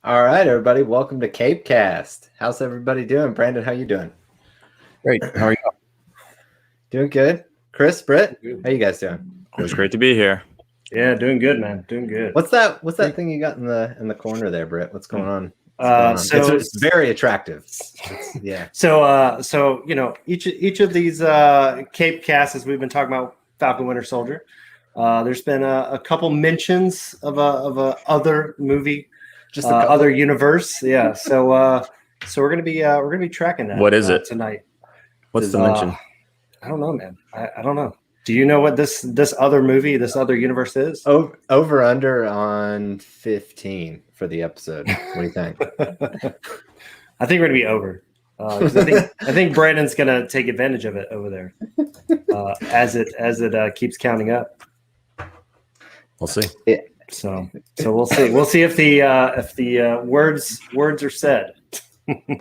All right, everybody. Welcome to CAPECAST. How's everybody doing? Brandon, how you doing? Great. How are you? Doing good. Chris, Britt, how you guys doing? It was great to be here. Yeah, doing good, man. Doing good. What's that thing you got in the corner there, Britt? What's going on? So it's very attractive. Yeah. So each of these CAPECasts, as we've been talking about Falcon Winter Soldier, there's been a couple mentions of a other movie, Just a couple. other universe. Yeah. So we're gonna be tracking that. What is it tonight? What's the mention? I don't know, man. I don't know. Do you know what this other movie, this other universe is? Over under on 15 for the episode. What do you think? I think we're gonna be over. 'Cause I think Brandon's gonna take advantage of it over there as it keeps counting up. We'll see. Yeah. So we'll see. We'll see if the words are said.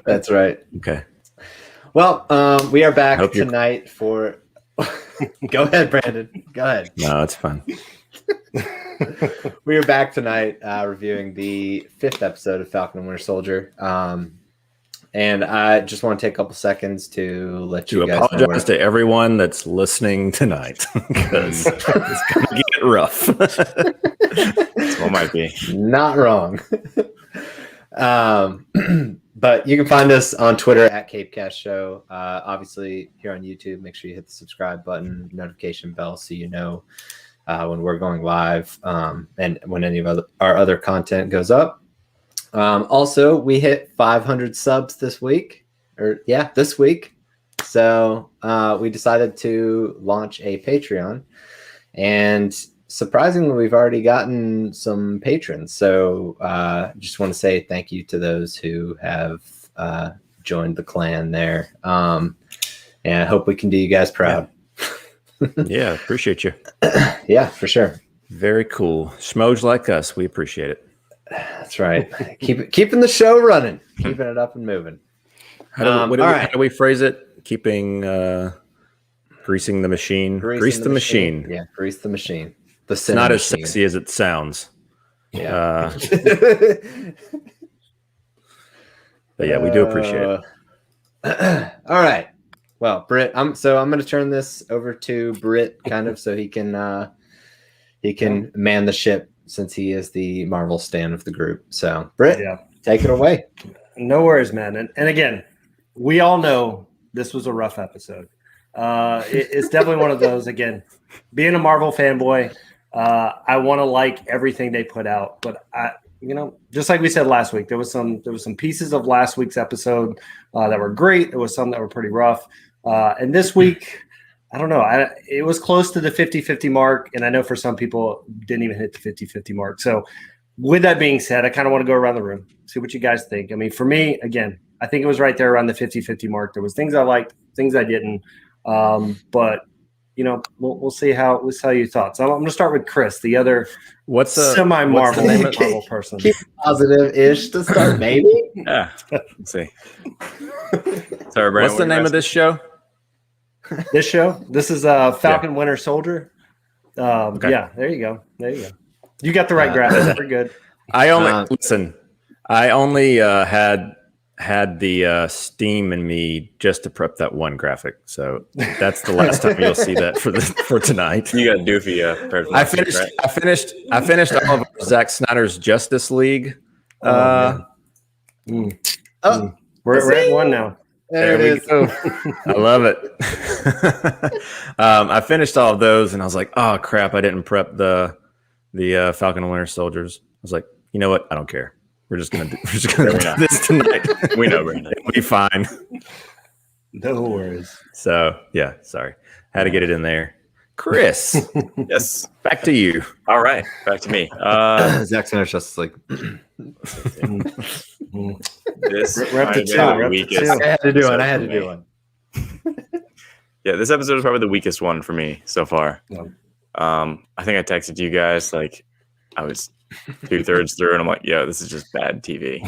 That's right. Okay. Well, we are back tonight for. Go ahead, Brandon. Go ahead. No, it's fine. We are back tonight reviewing the 5th episode of Falcon and Winter Soldier. And I just want to take a couple seconds to let you guys apologize to everyone that's listening tonight because it's going to get rough. So might be. Not wrong. But you can find us on Twitter at CAPECAST Show. Obviously, here on YouTube, make sure you hit the subscribe button, notification bell, so you know when we're going live and when any of our other content goes up. Also, we hit 500 subs this week. This week. So we decided to launch a Patreon. And surprisingly, we've already gotten some patrons. So just want to say thank you to those who have joined the clan there. And I hope we can do you guys proud. Yeah, appreciate you. Yeah, for sure. Very cool. Schmoes like us, we appreciate it. That's right. Keeping the show running, keeping it up and moving. How do we phrase it? Keeping greasing the machine. Grease the machine. Yeah, grease the machine. It's not as sexy as it sounds. Yeah. But yeah, we do appreciate it. All right. Well, Britt, I'm going to turn this over to Britt, kind of, so he can man the ship since he is the Marvel stan of the group. So, Britt, take it away. No worries, man. And again, we all know this was a rough episode. It's definitely one of those. Again, being a Marvel fanboy, I want to like everything they put out, but just like we said last week, there was some pieces of last week's episode that were great. There was some that were pretty rough, and this week, I don't know. It was close to the 50-50 mark, and I know for some people didn't even hit the 50-50 mark. So, with that being said, I kind of want to go around the room, see what you guys think. I mean, for me, again, I think it was right there around the 50-50 mark. There was things I liked, things I didn't, but. We'll see how you thought. So I'm going to start with Chris, the other semi-Marvel person. Keep positive-ish to start, maybe. Yeah, let's see. Sorry, Brian. What's the name of this show? This is Falcon Winter Soldier. Okay. Yeah, there you go. You got the right graphics. We're good. I only had the steam in me just to prep that one graphic, so that's the last time you'll see that for tonight. You got doofy. I finished all of Zack Snyder's Justice League. We're at one now. There it is. Go. I love it. I finished all of those, and I was like, "Oh crap! I didn't prep the Falcon and Winter Soldiers." I was like, "You know what? I don't care. We're just gonna do this tonight. We know, Brandon. It'll be fine." No worries. So yeah, sorry, had to get it in there. Chris, yes, back to you. All right, back to me. Zack Snyder's Justice League. This weakest. I had to do one. Yeah, this episode is probably the weakest one for me so far. Yeah. I think I texted you guys like I was 2/3 through, and I'm like, "Yo, this is just bad TV."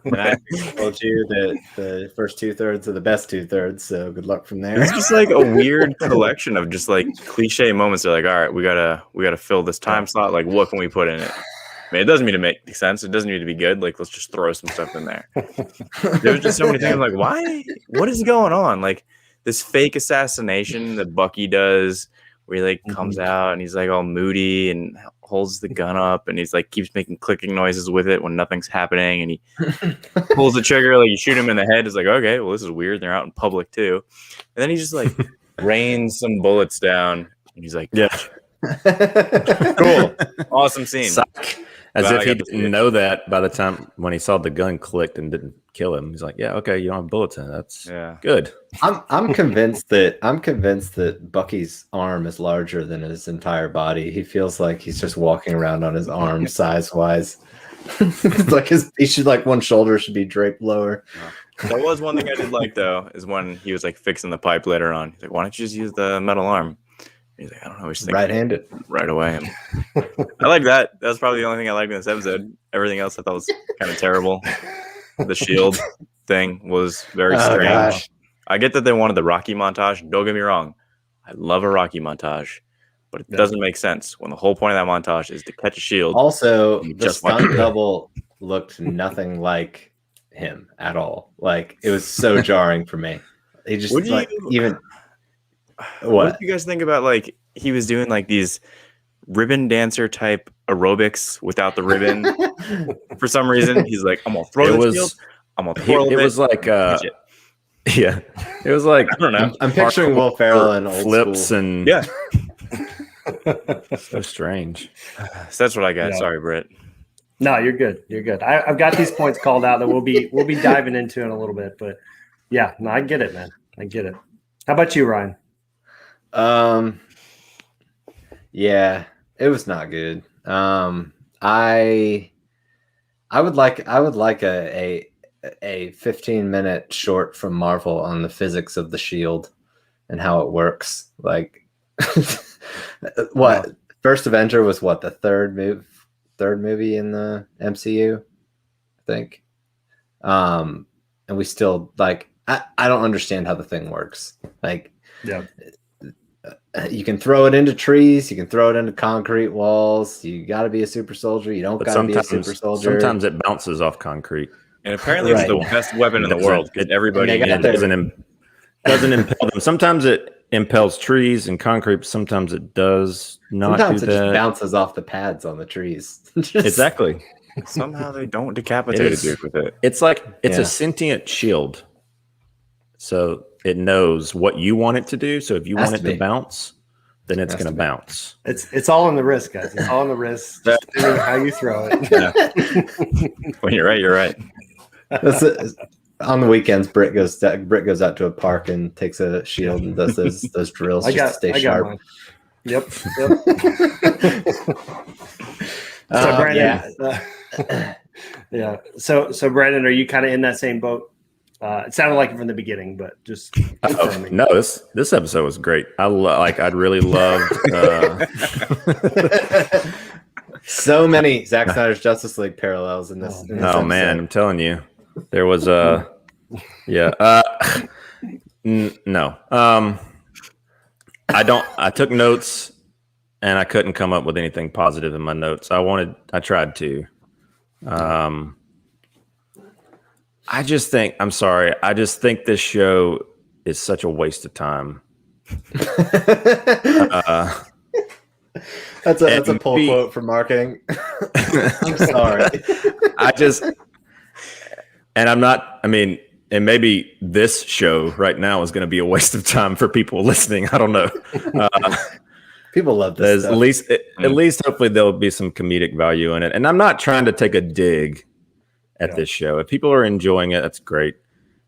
And I told you that the first 2/3 are the best 2/3, so good luck from there. It's just like a weird collection of just like cliche moments. They're like, "All right, we gotta fill this time slot. Like, what can we put in it?" mean, it doesn't need to make sense. It doesn't need to be good. Like, let's just throw some stuff in there. There was just so many things. Like, why? What is going on? Like this fake assassination that Bucky does, where he like comes out and he's like all moody and holds the gun up and he's like keeps making clicking noises with it when nothing's happening, and he pulls the trigger, like you shoot him in the head. It's like, okay, well, this is weird. They're out in public too. And then he just like rains some bullets down and he's like, Yeah. cool, awesome scene. Psych. As if he didn't know that by the time when he saw the gun clicked and didn't kill him. He's like, yeah, okay, you don't have bullets in it. That's good. I'm convinced that Bucky's arm is larger than his entire body. He feels like he's just walking around on his arm size wise. Like he should, like, one shoulder should be draped lower. That was one thing I did like though, is when he was like fixing the pipe later on. He's like, why don't you just use the metal arm? He's like, I don't know. He's Right-handed. Right away. I like that. That was probably the only thing I liked in this episode. Everything else I thought was kind of terrible. The shield thing was very strange. Gosh. I get that they wanted the Rocky montage. Don't get me wrong. I love a Rocky montage, but it doesn't make sense when the whole point of that montage is to catch a shield. Also, the stunt double looked nothing like him at all. Like, it was so jarring for me. He just What do you guys think about, like, he was doing like these ribbon dancer type aerobics without the ribbon? For some reason, he's like, I'm gonna throw this shield. I'm gonna throw it. It was like yeah. It was like, I don't know. I'm picturing Will Ferrell and flips and so strange. So that's what I got. Yeah. Sorry, Britt. No, you're good. You're good. I've got these points called out that we'll be diving into in a little bit. But yeah, no, I get it, man. I get it. How about you, Ryan? Yeah, it was not good. I would like a 15-minute short from Marvel on the physics of the shield and how it works. Like, what? First Avenger was what, the third movie in the MCU, I think. And we still, like, I don't understand how the thing works. Like, yeah. You can throw it into trees. You can throw it into concrete walls. You got to be a super soldier. You don't got to be a super soldier. Sometimes it bounces off concrete. And apparently it's the best weapon in the world. Everybody doesn't impel them. Sometimes it impels trees and concrete. Sometimes it does not. Sometimes it just bounces off the pads on the trees. Exactly. Somehow they don't decapitate a dude with it. It's like a sentient shield. So it knows what you want it to do. So if you want it to bounce, then it's going to bounce. It's all in the wrist, guys. It's all in the wrist. Just how you throw it. Yeah. When you're right, you're right. On the weekends, Britt goes out to a park and takes a shield and does those drills to stay sharp. Mine. Yep. So Brandon, yeah. So Brandon, are you kind of in that same boat? It sounded like it from the beginning, but just no. This episode was great. I'd really loved. So many Zack Snyder's Justice League parallels in this. Oh man, I'm telling you, there was no. I took notes and I couldn't come up with anything positive in my notes. I tried to. I just think this show is such a waste of time. That's a pull quote for marketing. I'm sorry. And maybe this show right now is going to be a waste of time for people listening. I don't know. People love this stuff. At least hopefully there'll be some comedic value in it. And I'm not trying to take a dig at this show. If people are enjoying it, that's great.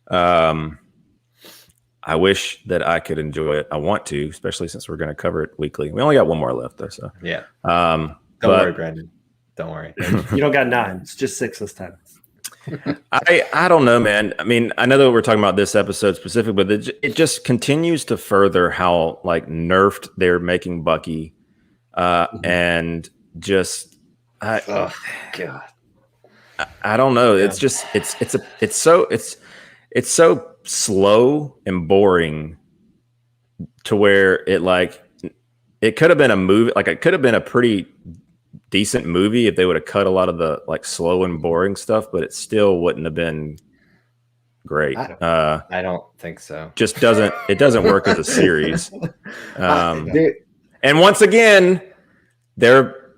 I wish that I could enjoy it. I want to, especially since we're going to cover it weekly. We only got one more left, though. So yeah. Don't worry, Brandon. Don't worry. You don't got 9. It's just 6 this time. I don't know, man. I mean, I know that we're talking about this episode specifically, but it just continues to further how like nerfed they're making Bucky, and just God. I don't know. Yeah. It's just it's so slow and boring to where it could have been a movie. Like it could have been a pretty decent movie if they would have cut a lot of the like slow and boring stuff, but it still wouldn't have been great. I don't think so. Just doesn't work as a series. Dude, And once again, they're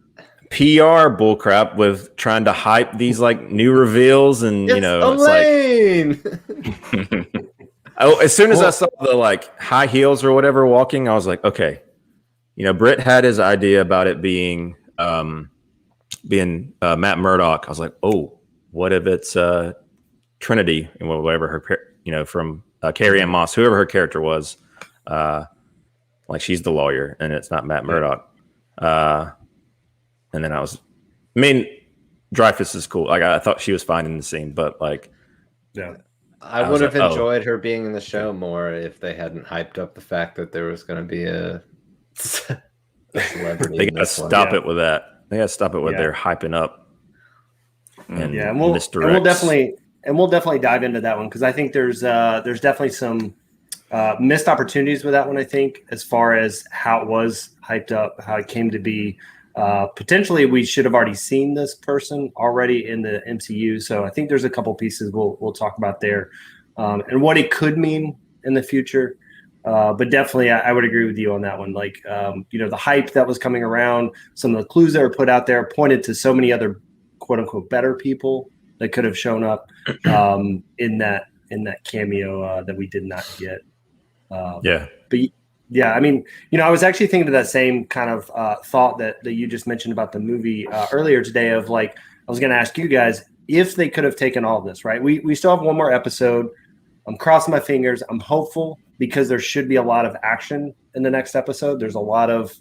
PR bullcrap with trying to hype these like new reveals, and it's Elaine. It's like as soon as I saw the like high heels or whatever walking, I was like, okay, Britt had his idea about it being Matt Murdock. I was like, oh, what if it's Trinity and whatever her from Carrie Ann Moss, whoever her character was, like she's the lawyer and it's not Matt Murdock. And then Dreyfus is cool. Like I thought she was fine in the scene, but like, I would have enjoyed her being in the show more if they hadn't hyped up the fact that there was going to be a celebrity. They got to stop it with that. They got to stop it with their hyping up. And we'll definitely dive into that one because I think there's definitely some missed opportunities with that one. I think as far as how it was hyped up, how it came to be. Potentially, we should have already seen this person already in the MCU. So I think there's a couple pieces we'll talk about there, and what it could mean in the future. But definitely, I would agree with you on that one. Like, the hype that was coming around, some of the clues that were put out there pointed to so many other "quote unquote" better people that could have shown up in that cameo that we did not get. But yeah, I mean, I was actually thinking of that same kind of thought that you just mentioned about the movie earlier today. Of like, I was going to ask you guys if they could have taken all of this. Right, we still have one more episode. I'm crossing my fingers. I'm hopeful because there should be a lot of action in the next episode. There's a lot of,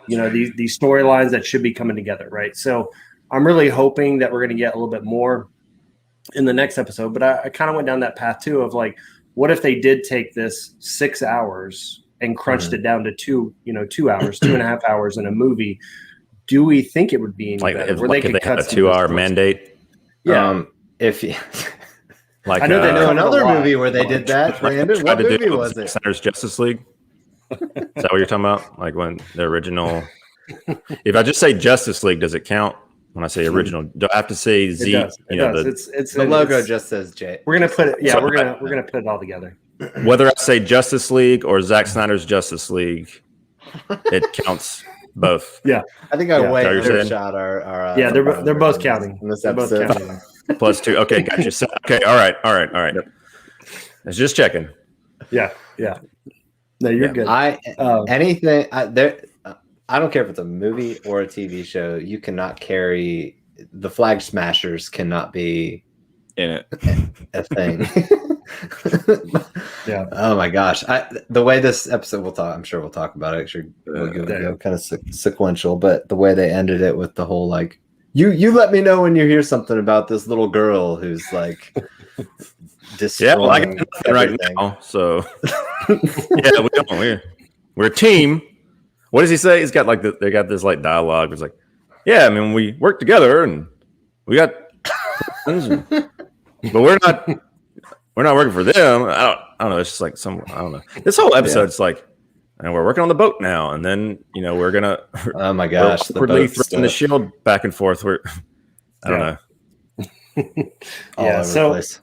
these storylines that should be coming together. Right, so I'm really hoping that we're going to get a little bit more in the next episode. But I kind of went down that path too of like, what if they did take this 6 hours and crunched it down to 2 hours, 2.5 hours in a movie? Do we think it would be any better? If they had a 2-hour mandate? Yeah. Like I know they know another movie where they did that. Brandon, what movie was it? Snyder's Justice League. Is that what you're talking about? Like when the original? If I just say Justice League, does it count? When I say original, do I have to say Z? It does. The logo just says J. We're gonna put it. Yeah, we're gonna put it all together. Whether I say Justice League or Zack Snyder's Justice League, it counts both. Yeah, I think I way overshot our they're both counting in this episode. +2. Okay, gotcha. So, okay, all right. Let's just checking. Yeah. No, you're good. I don't care if it's a movie or a TV show. You cannot carry the Flag Smashers. Cannot be in it a thing. Yeah. Oh my gosh. The way this episode I'm sure we'll talk about it. We'll go kind of sequential, but the way they ended it with the whole like, you let me know when you hear something about this little girl who's like destroying I got nothing right now. So we don't. We're a team. What does he say? He's got they got this like dialogue. It's like, yeah, I mean, we work together and we got but we're not working for them. I don't know. It's just like I don't know. This whole episode's like, and we're working on the boat now, and then we're gonna. Oh my gosh, we're throwing the shield back and forth. I don't know. All over the place.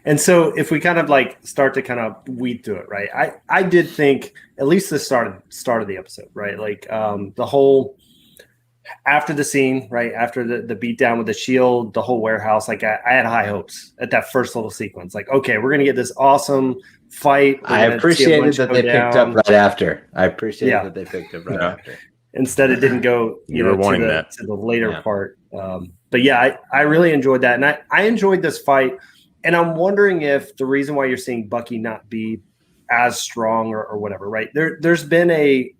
And so if we kind of like start to kind of weed through it, right? I did think at least the start of the episode, right? Like the whole after the scene, right? After the beatdown with the shield, the whole warehouse, like I had high hopes at that first little sequence. Like, okay, we're gonna get this awesome fight. I appreciated that they picked up right after. That they picked up right after. Instead, it didn't go, to the later part. But yeah, I really enjoyed that, and I enjoyed this fight. And I'm wondering if the reason why you're seeing Bucky not be as strong or whatever, right? There's been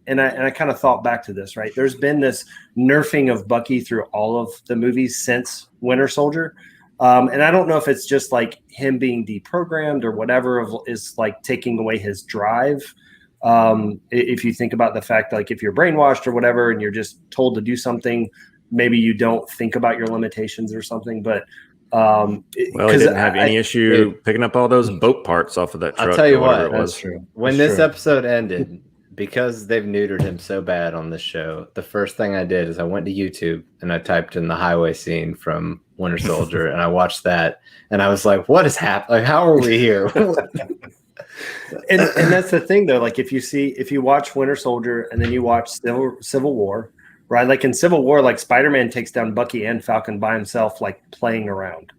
and I kind of thought back to this, right? There's been this nerfing of Bucky through all of the movies since Winter Soldier. And I don't know if it's just like him being deprogrammed or whatever is like taking away his drive. If you think about the fact, like if you're brainwashed or whatever, and you're just told to do something, maybe you don't think about your limitations or something, but he didn't have any issue picking up all those boat parts off of that truck. I'll tell you what, it was. When this episode ended, because they've neutered him so bad on this show, the first thing I did is I went to YouTube and I typed in the highway scene from Winter Soldier and I watched that and I was like, what is happening? Like, how are we here? and that's the thing though. Like if you watch Winter Soldier and then you watch Civil War, right? Like in Civil War, like Spider-Man takes down Bucky and Falcon by himself, like playing around.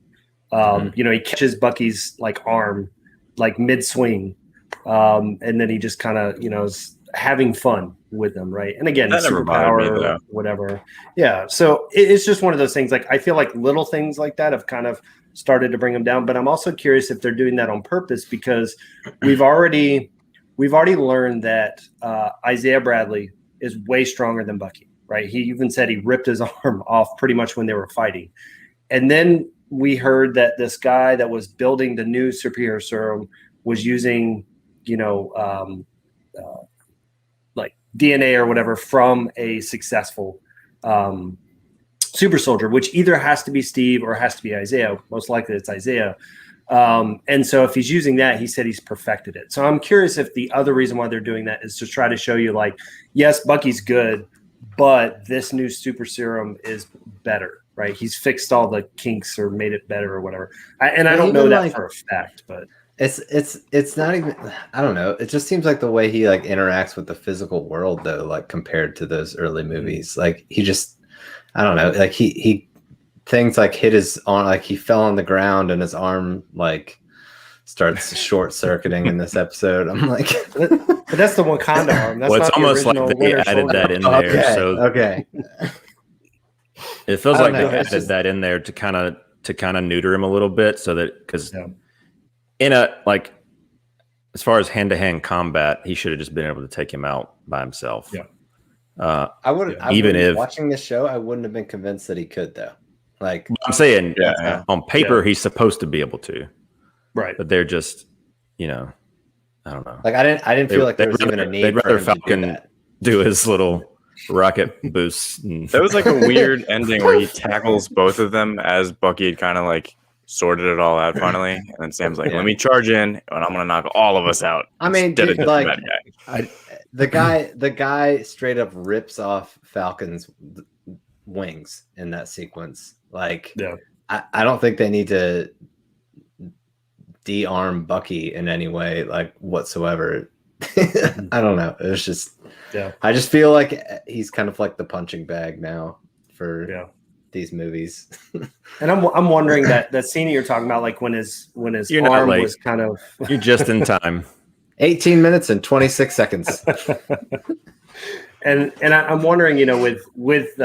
He catches Bucky's like arm, like mid swing. And then he just kind of, is having fun with them. Right. And again, superpower, whatever. Yeah. So it's just one of those things. Like, I feel like little things like that have kind of started to bring them down, but I'm also curious if they're doing that on purpose, because we've already learned that Isaiah Bradley is way stronger than Bucky. Right. He even said he ripped his arm off pretty much when they were fighting. And then we heard that this guy that was building the new superhero serum was using, like DNA or whatever from a successful super soldier, which either has to be Steve or has to be Isaiah. Most likely it's Isaiah. And so if he's using that, he said he's perfected it. So I'm curious if the other reason why they're doing that is to try to show you, like, yes, Bucky's good, but this new super serum is better, right? He's fixed all the kinks or made it better or whatever. I don't know that for a fact, but it's not even, I don't know. It just seems like the way he like interacts with the physical world though, like compared to those early movies, like he just, I don't know, like he things like hit his arm, like he fell on the ground and his arm like starts short circuiting in this episode. I'm like, but that's the Wakanda arm. That's well, it's not almost like they Winter added Soldier. that in there. Okay. It feels like they added just that in there to kind of neuter him a little bit, so that because in a like as far as hand-to-hand combat, he should have just been able to take him out by himself. Yeah. Watching this show, I wouldn't have been convinced that he could though. Like I'm saying, on paper, he's supposed to be able to, right? But they're just, I don't know. Like I didn't feel like there was even a need. They'd for rather him Falcon to do that. do his little rocket boosts. That was like a weird ending where he tackles both of them as Bucky had kind of like sorted it all out finally, and then Sam's like, "Let me charge in, and I'm gonna knock all of us out." I mean, instead of dude, just like the bad guy. the guy straight up rips off Falcon's wings in that sequence. Like, I don't think they need to de-arm Bucky in any way, like whatsoever. I don't know. It was just, I just feel like he's kind of like the punching bag now for these movies. And I'm wondering that scene you're talking about, like when his arm was kind of you're just in time. 18 minutes and 26 seconds. And I'm wondering, with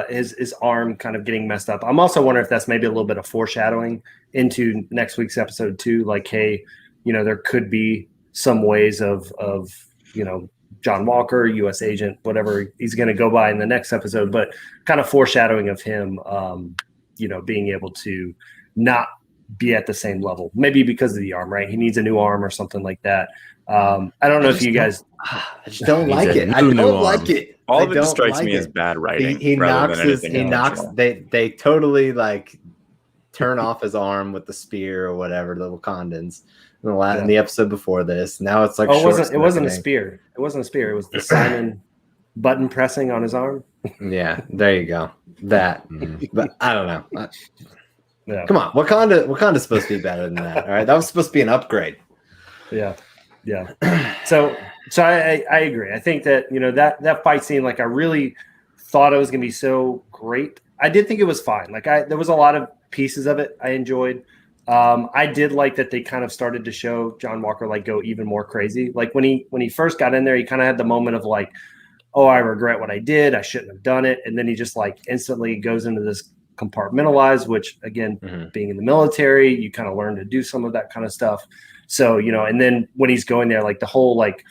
his arm kind of getting messed up, I'm also wondering if that's maybe a little bit of foreshadowing into next week's episode too. Like, hey, there could be some ways of John Walker, U.S. agent, whatever he's going to go by in the next episode, but kind of foreshadowing of him, being able to not be at the same level, maybe because of the arm, right? He needs a new arm or something like that. I don't know if you guys. I just don't like it. I don't like it. All of it strikes me as bad writing. He knocks. They totally like turn off his arm with the spear or whatever, the Wakandans. In the episode before this, now it's like it wasn't a spear. It wasn't a spear. It was the Simon button pressing on his arm. Yeah, there you go. That, but I don't know. Come on, Wakanda's supposed to be better than that. All right, that was supposed to be an upgrade. Yeah. So I agree. I think that that fight scene, like I really thought it was gonna be so great. I did think it was fine. Like there was a lot of pieces of it I enjoyed. I did like that they kind of started to show John Walker like go even more crazy. Like when he first got in there, he kind of had the moment of like, oh, I regret what I did. I shouldn't have done it. And then he just like instantly goes into this compartmentalized, which again, being in the military, you kind of learn to do some of that kind of stuff. So, and then when he's going there, like the whole like,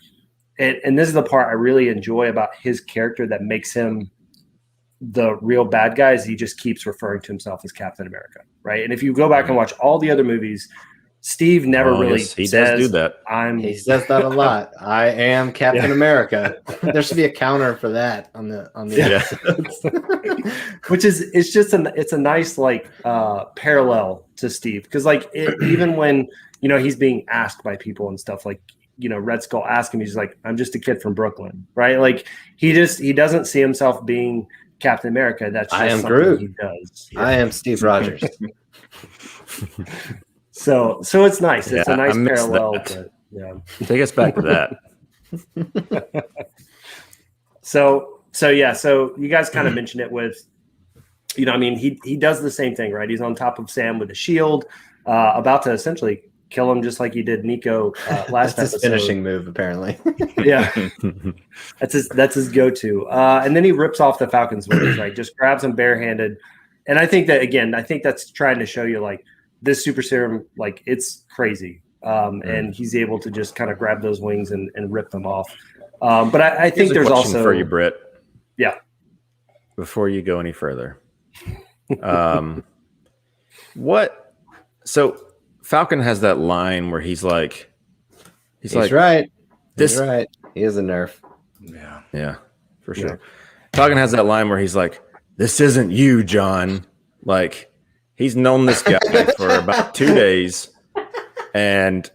and this is the part I really enjoy about his character that makes him the real bad guy, is he just keeps referring to himself as Captain America, right? And if you go back and watch all the other movies, Steve never he does do that. He says that a lot. I am Captain America. There should be a counter for that on the episodes. Which is it's a nice like parallel to Steve, because like even when he's being asked by people and stuff, like Red Skull asks him, he's like, I'm just a kid from Brooklyn, right? Like he doesn't see himself being Captain America. That's just I am something Groot. he does. I am Steve Rogers. So it's nice. It's Yeah, a nice I miss parallel. that. But, yeah. Take us back to that. So you guys kind of mentioned it with, he does the same thing, right? He's on top of Sam with a shield, about to essentially kill him just like he did Nico last That's his episode. finishing move, apparently. Yeah, that's his go-to. And then he rips off the Falcon's wings, right? Just grabs him barehanded. And I think that's trying to show you like this super serum, like it's crazy. And he's able to just kind of grab those wings and rip them off. But I think there's also for you, Britt. Yeah. Before you go any further, so Falcon has that line where he's like, He's right. This- He's right. He is a nerf. yeah, for sure. Falcon has that line where he's like, this isn't you, John. Like he's known this guy for about 2 days, and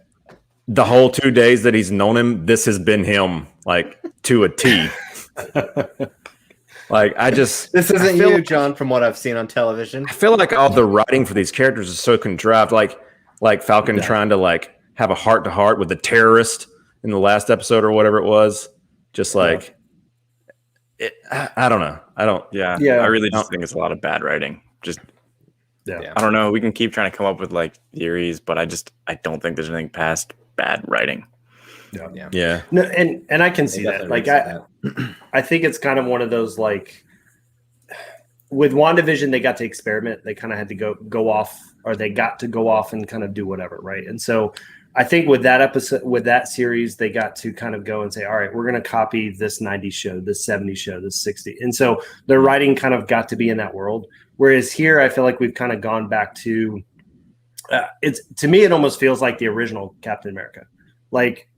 the whole 2 days that he's known him, this has been him, like to a T. Like This isn't you, John, from what I've seen on television. I feel like all the writing for these characters is so contrived. Like Falcon trying to like have a heart to heart with the terrorist in the last episode or whatever it was. Just like, I don't know. I really just think it's a lot of bad writing. Just, Yeah. I don't know. We can keep trying to come up with like theories, but I don't think there's anything past bad writing. Yeah. No, and I can see that. Like I think it's kind of one of those like with WandaVision, they got to experiment. They kind of had to go off, or they got to go off and kind of do whatever, right? And so I think with that episode, with that series, they got to kind of go and say, all right, we're going to copy this 90s show, this 70s show, this 60s. And so their writing kind of got to be in that world. Whereas here, I feel like we've kind of gone back to to me, it almost feels like the original Captain America. Like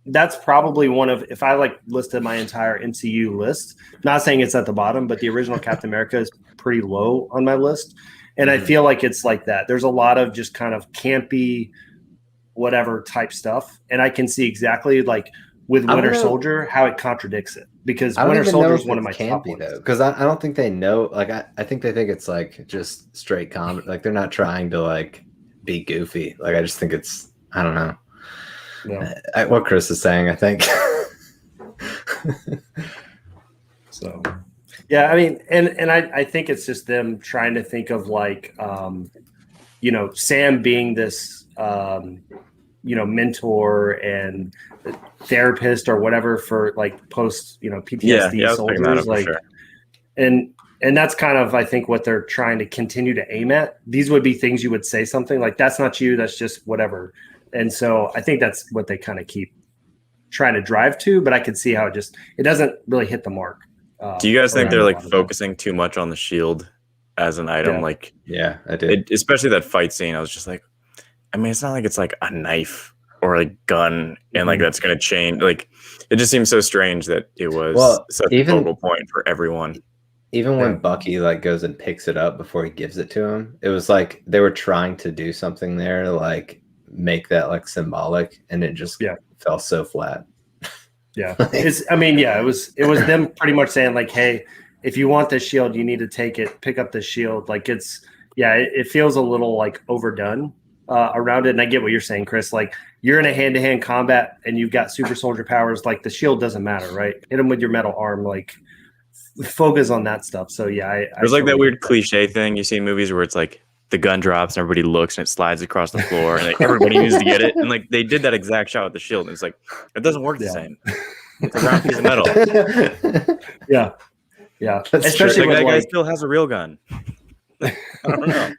that's probably one of, if I like listed my entire MCU list, not saying it's at the bottom, but the original Captain America is pretty low on my list. And I feel like it's like that. There's a lot of just kind of campy, whatever type stuff. And I can see exactly like with Winter Soldier, how it contradicts it, because Winter Soldier is one of my top ones. Because I don't think they know, like, I think they think it's like just straight comedy. Like they're not trying to like be goofy. Like, I just think it's, I don't know. Yeah. What Chris is saying, I think. So, yeah, I mean, and I think it's just them trying to think of like, Sam being this, mentor and therapist or whatever for like post, PTSD soldiers, like, sure. and that's kind of, I think, what they're trying to continue to aim at. These would be things you would say something like, that's not you, that's just whatever. And so I think that's what they kind of keep trying to drive to, but I could see how it doesn't really hit the mark. Do you guys think they're like focusing too much on the shield as an item? Yeah. Like, yeah, I did. Especially that fight scene. I was just like, I mean, it's not like it's like a knife or a gun and like that's going to change. Like, it just seems so strange that it was such a focal point for everyone. Even when Bucky like goes and picks it up before he gives it to him, it was like they were trying to do something there to like make that like symbolic, and it just fell so flat. Yeah, it was them pretty much saying like, hey, if you want this shield, you need to take it, pick up the shield. Like it feels a little like overdone around it. And I get what you're saying, Chris. Like you're in a hand-to-hand combat and you've got super soldier powers. Like the shield doesn't matter, right? Hit him with your metal arm. Like focus on that stuff. So yeah, there's like that weird cliche thing you see in movies where it's like the gun drops and everybody looks and it slides across the floor and like everybody needs to get it. And like they did that exact shot with the shield. And it's like, it doesn't work the same. It's a round piece of metal. Yeah. Yeah. That's especially like that guy still has a real gun. I don't know.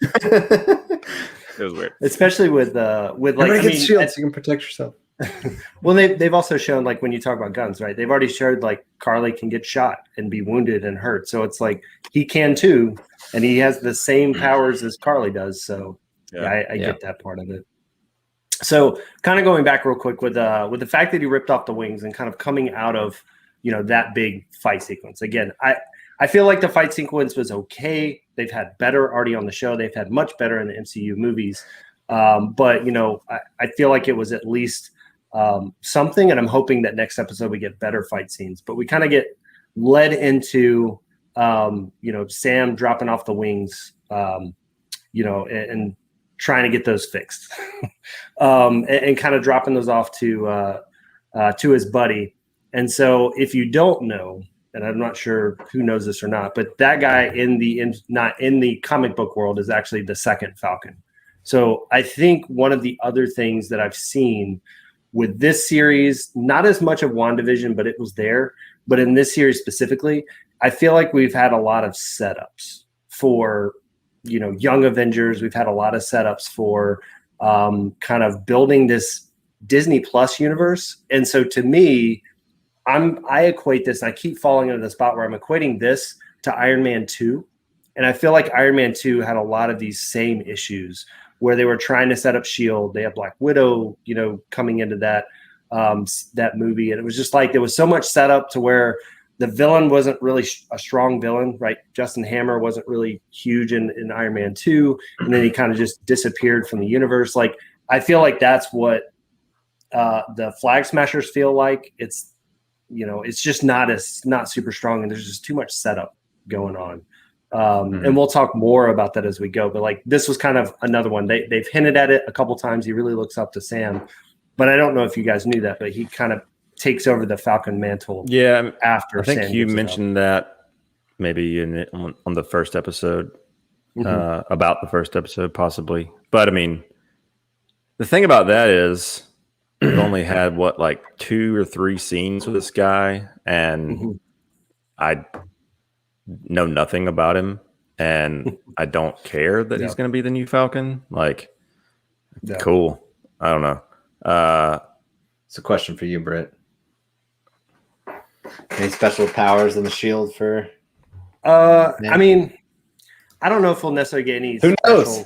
It was weird. Especially with like shields, you can protect yourself. Well, they've also shown, like, when you talk about guns, right? They've already showed like Carly can get shot and be wounded and hurt. So it's like he can too, and he has the same powers as Carly does. So I get that part of it. So kind of going back real quick with the fact that he ripped off the wings and kind of coming out of that big fight sequence. Again, I feel like the fight sequence was okay. They've had better already on the show. They've had much better in the MCU movies. But I feel like it was at least something. And I'm hoping that next episode we get better fight scenes. But we kind of get led into, Sam dropping off the wings, and trying to get those fixed, and kind of dropping those off to his buddy. And so if you don't know, and I'm not sure who knows this or not, but that guy not in the comic book world is actually the second Falcon. So I think one of the other things that I've seen with this series, not as much of WandaVision, but it was there, but in this series specifically, I feel like we've had a lot of setups for, Young Avengers. We've had a lot of setups for kind of building this Disney Plus universe. And so to me, I equate this, and I keep falling into the spot where I'm equating this to Iron Man 2. And I feel like Iron Man 2 had a lot of these same issues where they were trying to set up S.H.I.E.L.D. They had Black Widow, coming into that movie. And it was just like there was so much setup to where the villain wasn't really a strong villain, right? Justin Hammer wasn't really huge in Iron Man 2. And then he kind of just disappeared from the universe. Like, I feel like that's what the Flag Smashers feel like. It's just not super strong, and there's just too much setup going on. And we'll talk more about that as we go. But like, this was kind of another one. They've hinted at it a couple times. He really looks up to Sam, but I don't know if you guys knew that, but he kind of takes over the Falcon mantle. Yeah, after I think Sam you mentioned that maybe on the first episode, about the first episode, possibly. But I mean, the thing about that is, we've only had 2 or 3 scenes with this guy, and I know nothing about him, and I don't care that he's going to be the new Falcon. Cool. I don't know. It's a question for you, Britt. Any special powers in the shield for? I mean, I don't know if we'll necessarily get any. Who knows?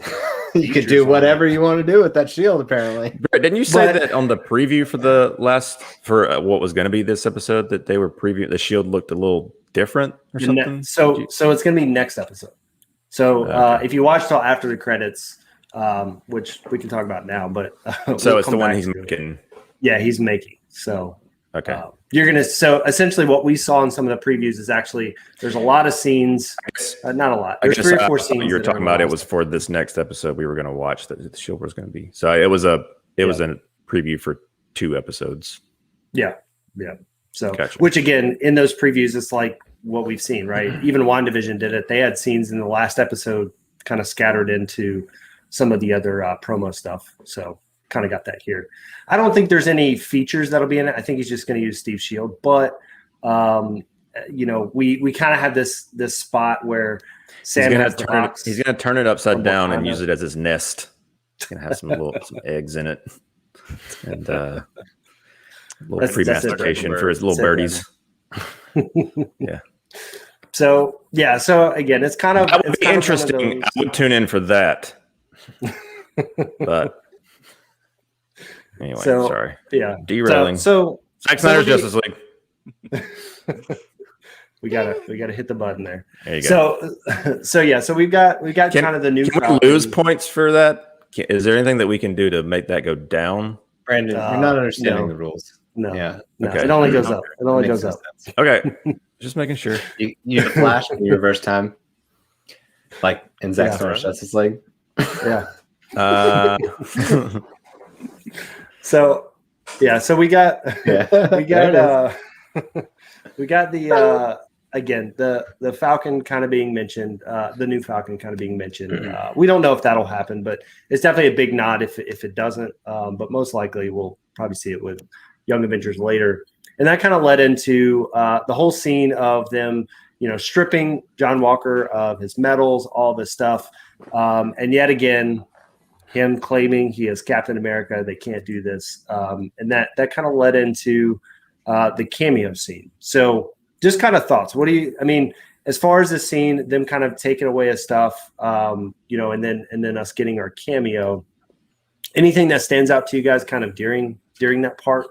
You could do whatever you want to do with that shield, apparently. Didn't you say that on the preview for what was going to be this episode, that they were previewing the shield looked a little different or something? So it's going to be next episode. So if you watch till after the credits, which we can talk about now, but so it's the one he's making. Yeah, he's making. So okay, so essentially what we saw in some of the previews is actually there's a lot of scenes, not a lot. There's 3 or 4 scenes. You were talking about it was for this next episode we were going to watch that the shield was going to be. So it was a preview for 2 episodes. Yeah. So which again in those previews it's like what we've seen, right? Even WandaVision did it. They had scenes in the last episode kind of scattered into some of the other promo stuff. So kind of got that here. I don't think there's any features that'll be in it. I think he's just going to use Steve Shield, but we kind of have this spot where Sam has the box. He's going to turn it upside down and use it as his nest. He's going to have some eggs in it, and a little pre-mastication for his little birdies. Yeah. So again, it's kind of that would be interesting. I would tune in for that. But anyway, sorry. Yeah. Derailing. So Zack Snyder's Justice League. we gotta hit the button there. There you go. So we got kind of the new. Can we lose points for that? Is there anything that we can do to make that go down? Brandon, you're not understanding the rules. No. Yeah. No. Okay. It only goes up. It only goes up. Okay. Just making sure. You flash and you reverse time. Like in Zack Snyder's Justice League. Yeah. So we got the Falcon kind of being mentioned, the new Falcon kind of being mentioned. We don't know if that'll happen, but it's definitely a big nod if it doesn't. But most likely we'll probably see it with Young Avengers later. And that kind of led into the whole scene of them, stripping John Walker of his medals, all this stuff. And yet again, him claiming he is Captain America, they can't do this. And that kind of led into the cameo scene. So just kind of thoughts. As far as the scene, them kind of taking away his stuff, and then us getting our cameo, anything that stands out to you guys kind of during that part?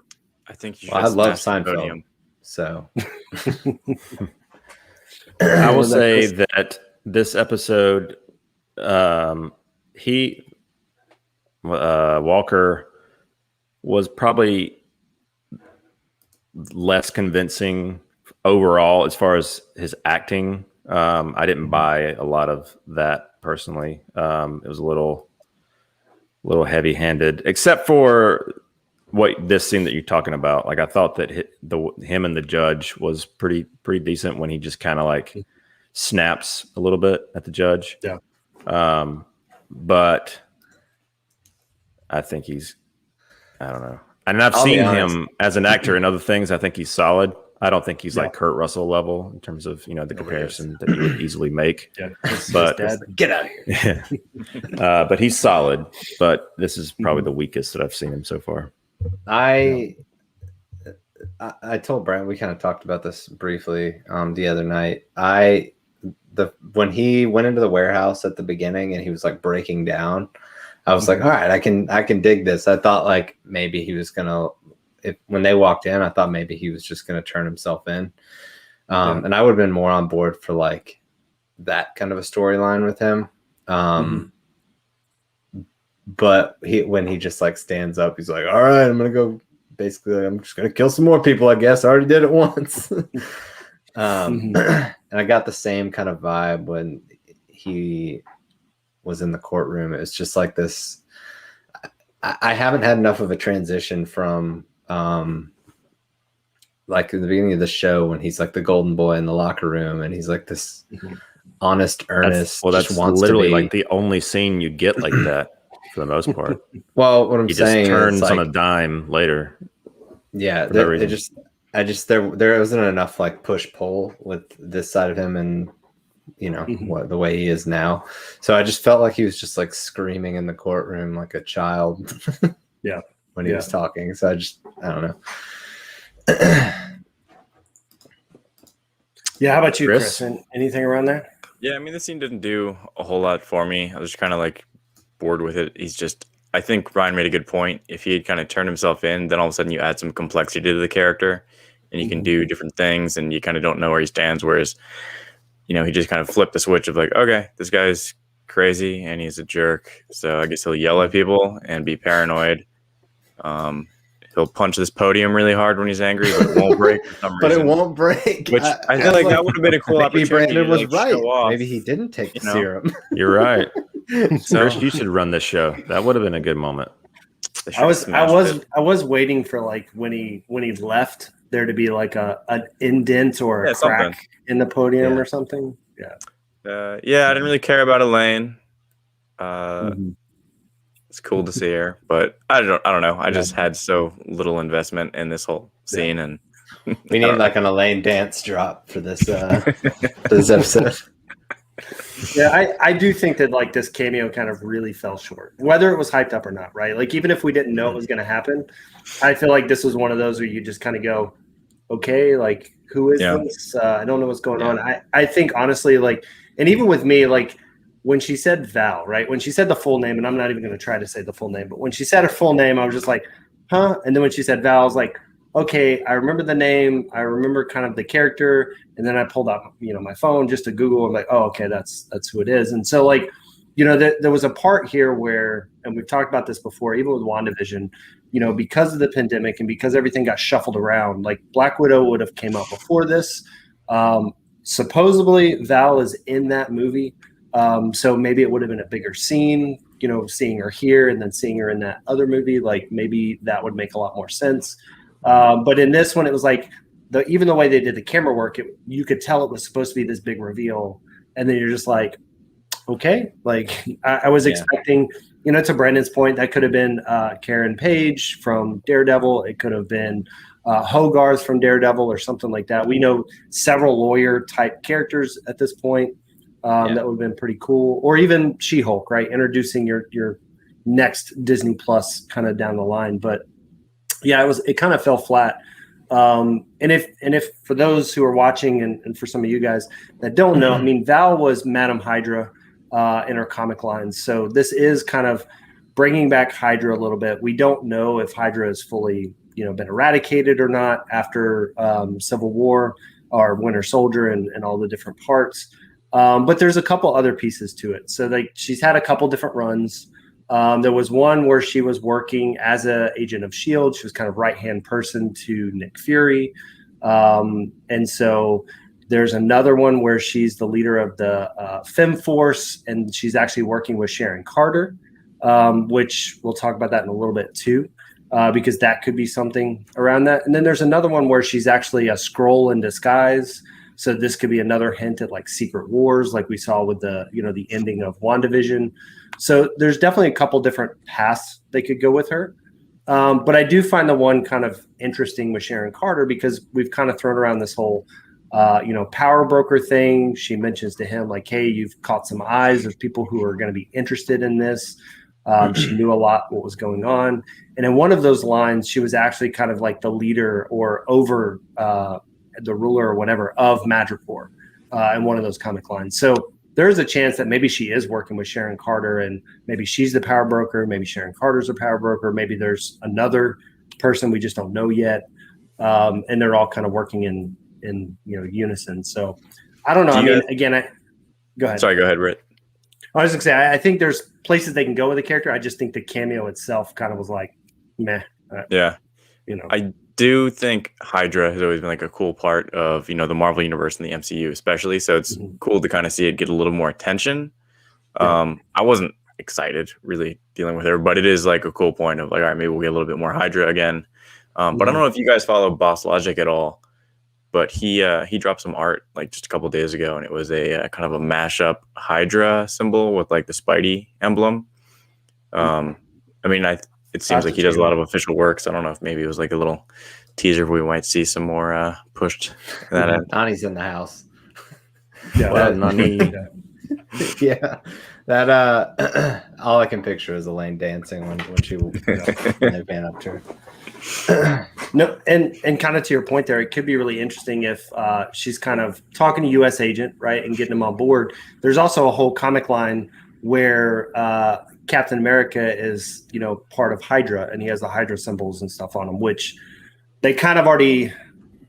I think I love Seinfeld. So I will say that this episode, Walker was probably less convincing overall as far as his acting. I didn't buy a lot of that personally. It was a little heavy-handed, except for this scene that you're talking about. Like, I thought that him and the judge was pretty decent when he just kind of like snaps a little bit at the judge. Yeah. But I think I don't know. And I've seen him as an actor in other things. I think he's solid. I don't think he's like Kurt Russell level in terms of, the comparison that you would easily make. Yeah, but get out of here. Yeah. But he's solid. But this is probably the weakest that I've seen him so far. I told Brent, we kind of talked about this briefly the other night. When he went into the warehouse at the beginning and he was like breaking down, I was like, all right, I can dig this. I thought like maybe he was gonna, when they walked in, I thought maybe he was just gonna turn himself in. And I would have been more on board for like that kind of a storyline with him. But when he just like stands up, he's like, all right, I'm gonna go. Basically, I'm just gonna kill some more people, I guess. I already did it once. And I got the same kind of vibe when he was in the courtroom. It was just like this. I haven't had enough of a transition from like in the beginning of the show when he's like the golden boy in the locker room and he's like this honest, earnest. That's literally like the only scene you get like that for the most part. Well, what I'm saying just turns is like, on a dime later. Yeah, there wasn't enough like push pull with this side of him and the way he is now. So I just felt like he was just like screaming in the courtroom like a child. Yeah. When he was talking. So I don't know. Yeah, how about you, Chris? Anything around there? Yeah, I mean, this scene didn't do a whole lot for me. I was just kind of like bored with it. I think Ryan made a good point. If he had kind of turned himself in, then all of a sudden you add some complexity to the character and you can do different things and you kind of don't know where he stands. Whereas, he just kind of flipped the switch of like, okay, this guy's crazy and he's a jerk. So I guess he'll yell at people and be paranoid. He'll punch this podium really hard when he's angry, but it won't break for some reason. But it won't break. Which I feel like that would have been a cool maybe opportunity. Brandon was to, like, right. show off, Maybe he didn't take the serum. You're right. So Chris, you should run this show. That would have been a good moment. I was waiting for like when he left there to be like an indent or a crack in the podium or something. Yeah. I didn't really care about Elaine. It's cool to see her, but I don't know. I just had so little investment in this whole scene, and we need like an Elaine dance drop for this this episode. Yeah, I do think that like this cameo kind of really fell short, whether it was hyped up or not, right? Like even if we didn't know it was going to happen, I feel like this was one of those where you just kind of go, okay, like who is this? I don't know what's going on. I think honestly, like, and even with me, like when she said Val, right? When she said the full name, and I'm not even going to try to say the full name, but when she said her full name, I was just like, huh? And then when she said Val, I was like, okay, I remember the name. I remember kind of the character. And then I pulled out, my phone just to Google. I'm like, oh, okay, that's who it is. And so like, there was a part here where, and we've talked about this before, even with WandaVision, because of the pandemic and because everything got shuffled around, like Black Widow would have came out before this. Supposedly Val is in that movie. So maybe it would have been a bigger scene, seeing her here and then seeing her in that other movie, like maybe that would make a lot more sense. But in this one, it was like even the way they did the camera work, you could tell it was supposed to be this big reveal. And then you're just like, okay, like I was expecting, to Brandon's point, that could have been Karen Page from Daredevil. It could have been Hogarth from Daredevil or something like that. We know several lawyer type characters at this point. That would have been pretty cool. Or even She-Hulk, right? Introducing your next Disney Plus kind of down the line. But yeah, it kind of fell flat. And if for those who are watching and for some of you guys that don't know, I mean, Val was Madam Hydra in her comic lines. So this is kind of bringing back Hydra a little bit. We don't know if Hydra is fully, been eradicated or not after Civil War or Winter Soldier and all the different parts. But there's a couple other pieces to it. So like she's had a couple different runs. There was one where she was working as an agent of S.H.I.E.L.D. She was kind of right-hand person to Nick Fury. And so there's another one where she's the leader of the Fem Force, and she's actually working with Sharon Carter, which we'll talk about that in a little bit too, because that could be something around that. And then there's another one where she's actually a Skrull in disguise. So this could be another hint at like Secret Wars, like we saw with the ending of WandaVision. So there's definitely a couple different paths they could go with her. But I do find the one kind of interesting with Sharon Carter because we've kind of thrown around this whole, power broker thing. She mentions to him like, hey, you've caught some eyes. There's people who are going to be interested in this. She knew a lot what was going on. And in one of those lines, she was actually kind of like the leader or over the ruler or whatever of Madripoor in one of those comic lines. So there's a chance that maybe she is working with Sharon Carter and maybe she's the power broker. Maybe Sharon Carter's a power broker. Maybe there's another person we just don't know yet. And they're all kind of working in unison. So I don't know. Go ahead. Sorry, go ahead, Britt. I was going to say, I think there's places they can go with the character. I just think the cameo itself kind of was like, meh. Yeah. I do think Hydra has always been like a cool part of, the Marvel Universe and the MCU, especially. So it's cool to kind of see it get a little more attention. I wasn't excited really dealing with her, but it is like a cool point of like, all right, maybe we'll get a little bit more Hydra again. But I don't know if you guys follow Boss Logic at all, but he dropped some art like just a couple of days ago, and it was a kind of a mashup Hydra symbol with like the Spidey emblem. It seems like he does a lot of official work, so I don't know if maybe it was like a little teaser where we might see some more pushed. Nani's in the house. Yeah, well, Nani. Yeah, that all I can picture is Elaine dancing when she when they pan up to her. No, and kind of to your point there, it could be really interesting if she's kind of talking to U.S. agent, right, and getting him on board. There's also a whole comic line where Captain America is, part of Hydra, and he has the Hydra symbols and stuff on him, which they kind of already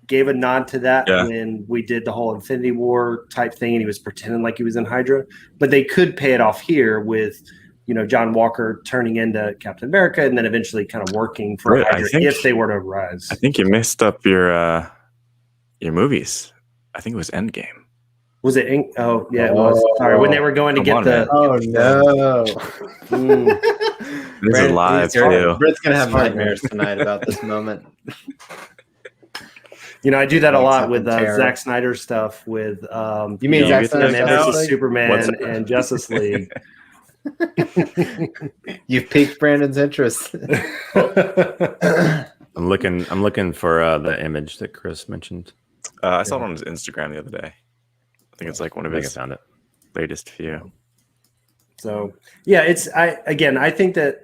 gave a nod to that when we did the whole Infinity War type thing, and he was pretending like he was in Hydra. But they could pay it off here with, John Walker turning into Captain America and then eventually kind of working for Hydra if they were to rise. I think you messed up your movies. I think it was Endgame. Was it? Oh, yeah, it was. Sorry, when they were going to get the. Oh no! This is live too. Britt's gonna have nightmares tonight about this moment. I do that a lot with Zack Snyder stuff. With you mean Zack Snyder versus Superman and Justice League? You've piqued Brandon's interest. I'm looking for the image that Chris mentioned. I saw it on his Instagram the other day. I think it's like one of his latest few. So yeah, I think that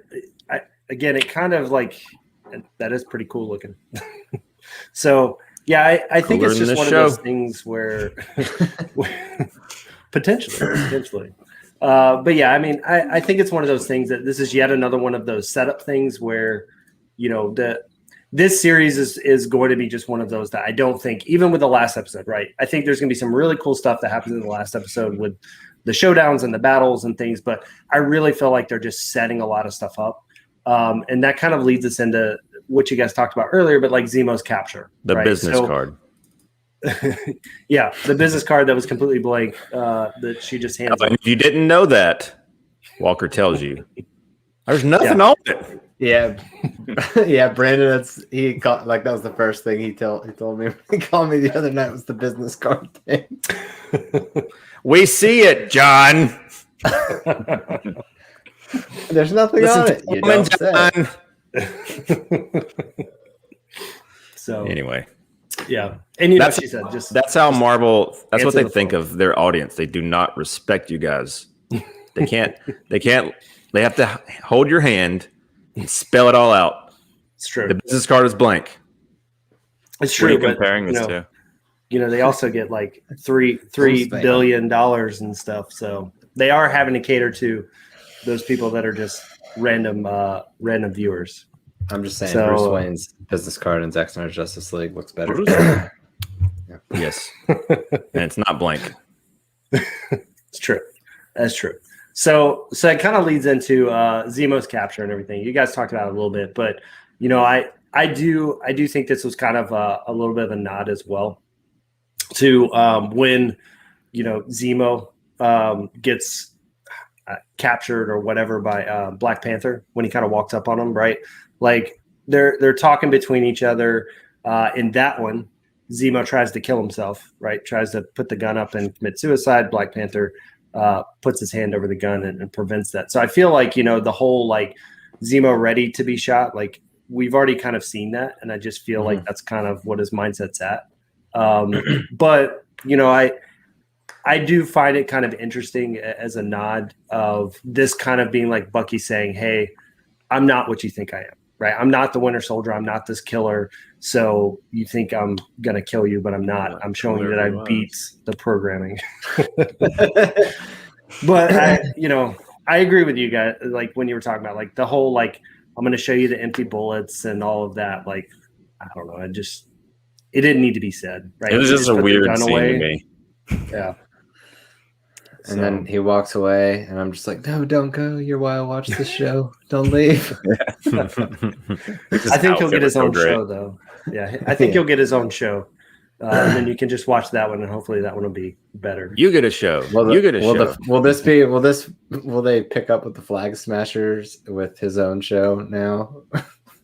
it kind of like that is pretty cool looking. So yeah, I think it's just one of those things where potentially. But yeah, I think it's one of those things that this is yet another one of those setup things where, this series is going to be just one of those that I don't think, even with the last episode, right? I think there's going to be some really cool stuff that happens in the last episode with the showdowns and the battles and things, but I really feel like they're just setting a lot of stuff up. And that kind of leads us into what you guys talked about earlier, but like Zemo's capture. The business card. Yeah, the business card that was completely blank that she just hands. If you didn't know that, Walker tells you. There's nothing on it. Yeah, yeah, Brandon. That was the first thing he told me. He called me the other night was the business card thing. We see it, John. There's nothing on it. You don't say. So anyway, yeah, and she said that's how Marvel. That's what they think of their audience. They do not respect you guys. They can't. They have to hold your hand and spell it all out. It's true. The business card is blank. It's true. What are you comparing this to? They also get like $3 billion and stuff. So they are having to cater to those people that are just random viewers. I'm just saying, Bruce Wayne's business card and Zack Snyder's Justice League looks better. Yes, and it's not blank. It's true. That's true. So it kind of leads into Zemo's capture and everything. You guys talked about it a little bit, but I do think this was kind of a little bit of a nod as well to when Zemo gets captured or whatever by Black Panther, when he kind of walks up on him, right? Like they're talking between each other. In that one, Zemo tries to kill himself, right? Tries to put the gun up and commit suicide. Black Panther puts his hand over the gun and prevents that. So I feel like, the whole like Zemo ready to be shot, like we've already kind of seen that. And I just feel like that's kind of what his mindset's at. But, I do find it kind of interesting as a nod of this kind of being like Bucky saying, hey, I'm not what you think I am, right? I'm not the Winter Soldier. I'm not this killer. So you think I'm going to kill you, but I'm not. I'm showing you that I beat the programming. But I agree with you guys. Like when you were talking about like the whole, like, I'm going to show you the empty bullets and all of that. Like, I don't know. It didn't need to be said, right? It was just a weird scene to me. Yeah. And then he walks away, and I'm just like, no, don't go. You're why I watch this show. Don't leave. I think he'll get his own show, though. Yeah, I think he'll get his own show. And then you can just watch that one, and hopefully that one will be better. You get a show. You get a show. Will they pick up with the Flag Smashers with his own show now?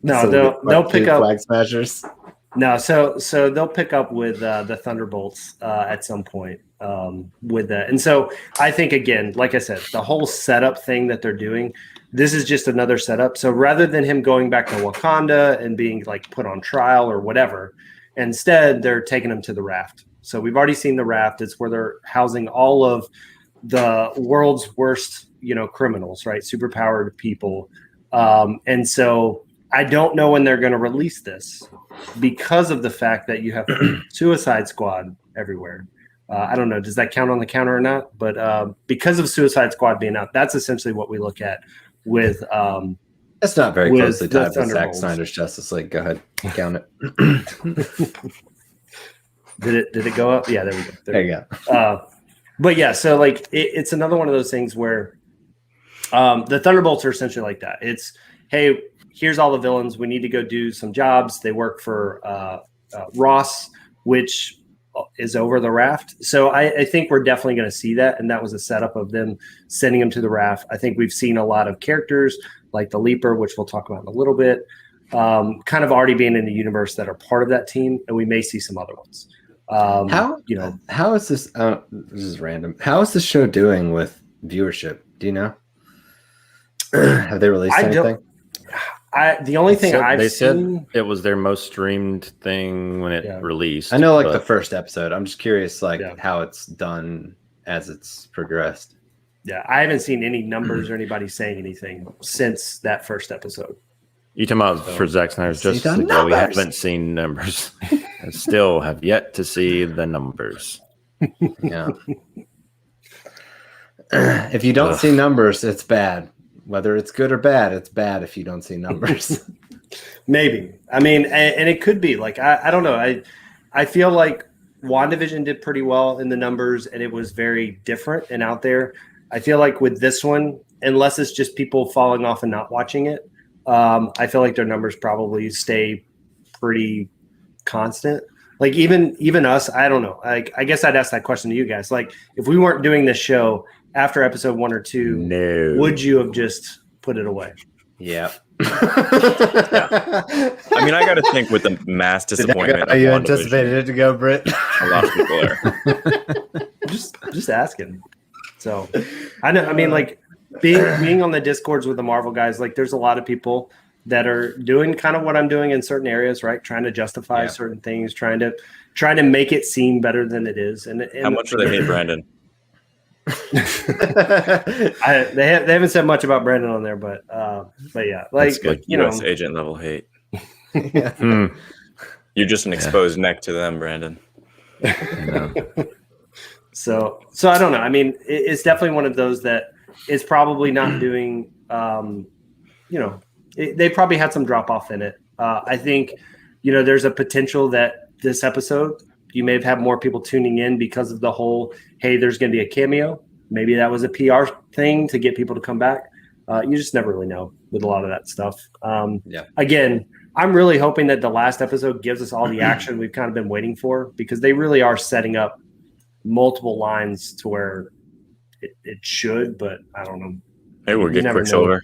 No, So they'll pick up Flag Smashers. No, so they'll pick up with the Thunderbolts at some point with that. And so I think, again, like I said, the whole setup thing that they're doing, this is just another setup. So rather than him going back to Wakanda and being like put on trial or whatever, instead they're taking him to the raft. So we've already seen the raft. It's where they're housing all of the world's worst, criminals, right? Superpowered people. And so I don't know when they're going to release this because of the fact that you have Suicide Squad everywhere. I don't know. Does that count on the counter or not? But because of Suicide Squad being out, that's essentially what we look at with. That's not very closely tied to Zack Snyder's Justice League. Go ahead, count it. Did it go up? Yeah, there we go. There you go. But yeah, so like it's another one of those things where the Thunderbolts are essentially like that. It's, hey, here's all the villains. We need to go do some jobs. They work for Ross, which is over the raft. So I think we're definitely going to see that. And that was a setup of them sending him to the raft. I think we've seen a lot of characters like the Leaper, which we'll talk about in a little bit, kind of already being in the universe that are part of that team. And we may see some other ones. How is this? This is random. How is this show doing with viewership? Do you know? Have they released anything? The only thing I've seen, said it was their most streamed thing when it released. I know, like the first episode. I'm just curious, how it's done as it's progressed. Yeah, I haven't seen any numbers or anybody saying anything since that first episode. You talking about for Zack Snyder's Justice League? We haven't seen numbers. I still have yet to see the numbers. Yeah. If you don't see numbers, it's bad. Whether it's good or bad, it's bad if you don't see numbers. Maybe. I mean, and it could be like, I don't know. I feel like WandaVision did pretty well in the numbers and it was very different and out there. I feel like with this one, unless it's just people falling off and not watching it, I feel like their numbers probably stay pretty constant. Like even us, I don't know. Like, I guess I'd ask that question to you guys. Like, if we weren't doing this show after episode 1 or 2, would you have just put it away? Yeah. I mean, I got to think with the mass disappointment. You anticipated it to go, Britt? A lot of people are. just asking. So I know. I mean, like being on the Discords with the Marvel guys, like there's a lot of people that are doing kind of what I'm doing in certain areas, right? Trying to justify certain things, trying to make it seem better than it is. And how much do they hate Brandon? They haven't said much about Brandon on there, but yeah, like US agent level hate. You're just an exposed neck to them, Brandon. So I don't know. I mean, it's definitely one of those that is probably not doing. They probably had some drop off in it. I think there's a potential that this episode you may have had more people tuning in because of the whole, hey, there's going to be a cameo. maybe that was a PR thing to get people to come back. You just never really know with a lot of that stuff. Again, I'm really hoping that the last episode gives us all the action we've kind of been waiting for, because they really are setting up multiple lines to where it should, but I don't know. Maybe we'll get Quicksilver.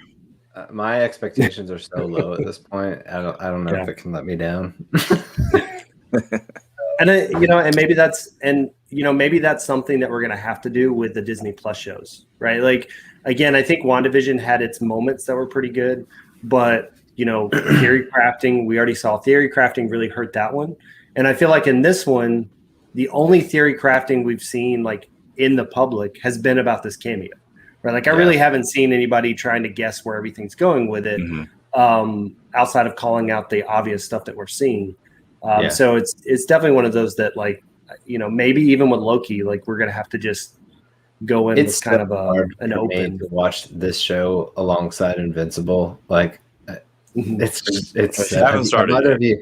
My expectations are so low at this point. I don't know if it can let me down. And and maybe that's something that we're going to have to do with the Disney Plus shows, right? Like, again, I think WandaVision had its moments that were pretty good, but theory crafting, we already saw theory crafting really hurt that one. And I feel like in this one, the only theory crafting we've seen like in the public has been about this cameo, right? Like I really haven't seen anybody trying to guess where everything's going with it, outside of calling out the obvious stuff that we're seeing. So it's definitely one of those that, like, maybe even with Loki, like we're gonna have to just go in with kind of an open to watch this show alongside Invincible. Like it's I haven't started yet.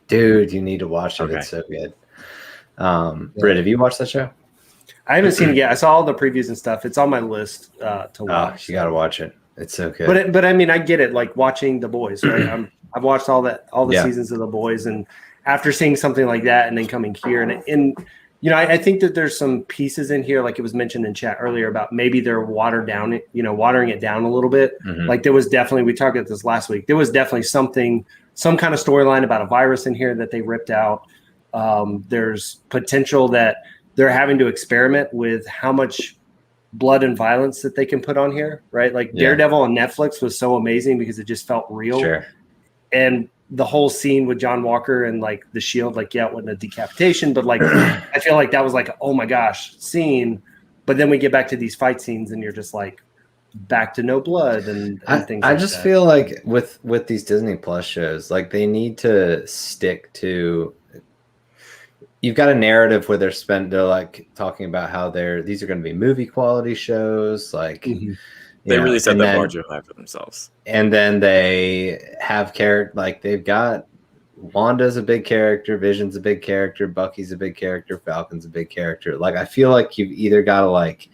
Dude, you need to watch it. Okay. It's so good. Britt, have you watched that show? I haven't seen it yet. I saw all the previews and stuff. It's on my list to watch. You got to watch it. It's so good. But I mean, I get it. Like watching The Boys, right? I've watched all the seasons of The Boys, and after seeing something like that, and then coming here, and I think that there's some pieces in here, like it was mentioned in chat earlier, about maybe they're watering it down a little bit. Like there was definitely, we talked about this last week, there was definitely some kind of storyline about a virus in here that they ripped out. There's potential that they're having to experiment with how much blood and violence that they can put on here, right? Like Daredevil on Netflix was so amazing because it just felt real. Sure. And the whole scene with John Walker and like the shield, like, it wasn't a decapitation, but like, I feel like that was like, oh my gosh, scene. But then we get back to these fight scenes and you're just like back to no blood and things I like just that. feel like with these Disney Plus shows, like they need to stick to, you've got a narrative where they're like talking about how these are going to be movie quality shows. Like they really set that bar too high for themselves. And then they have like they've got Wanda's a big character, Vision's a big character, Bucky's a big character, Falcon's a big character. Like I feel like you've either got to like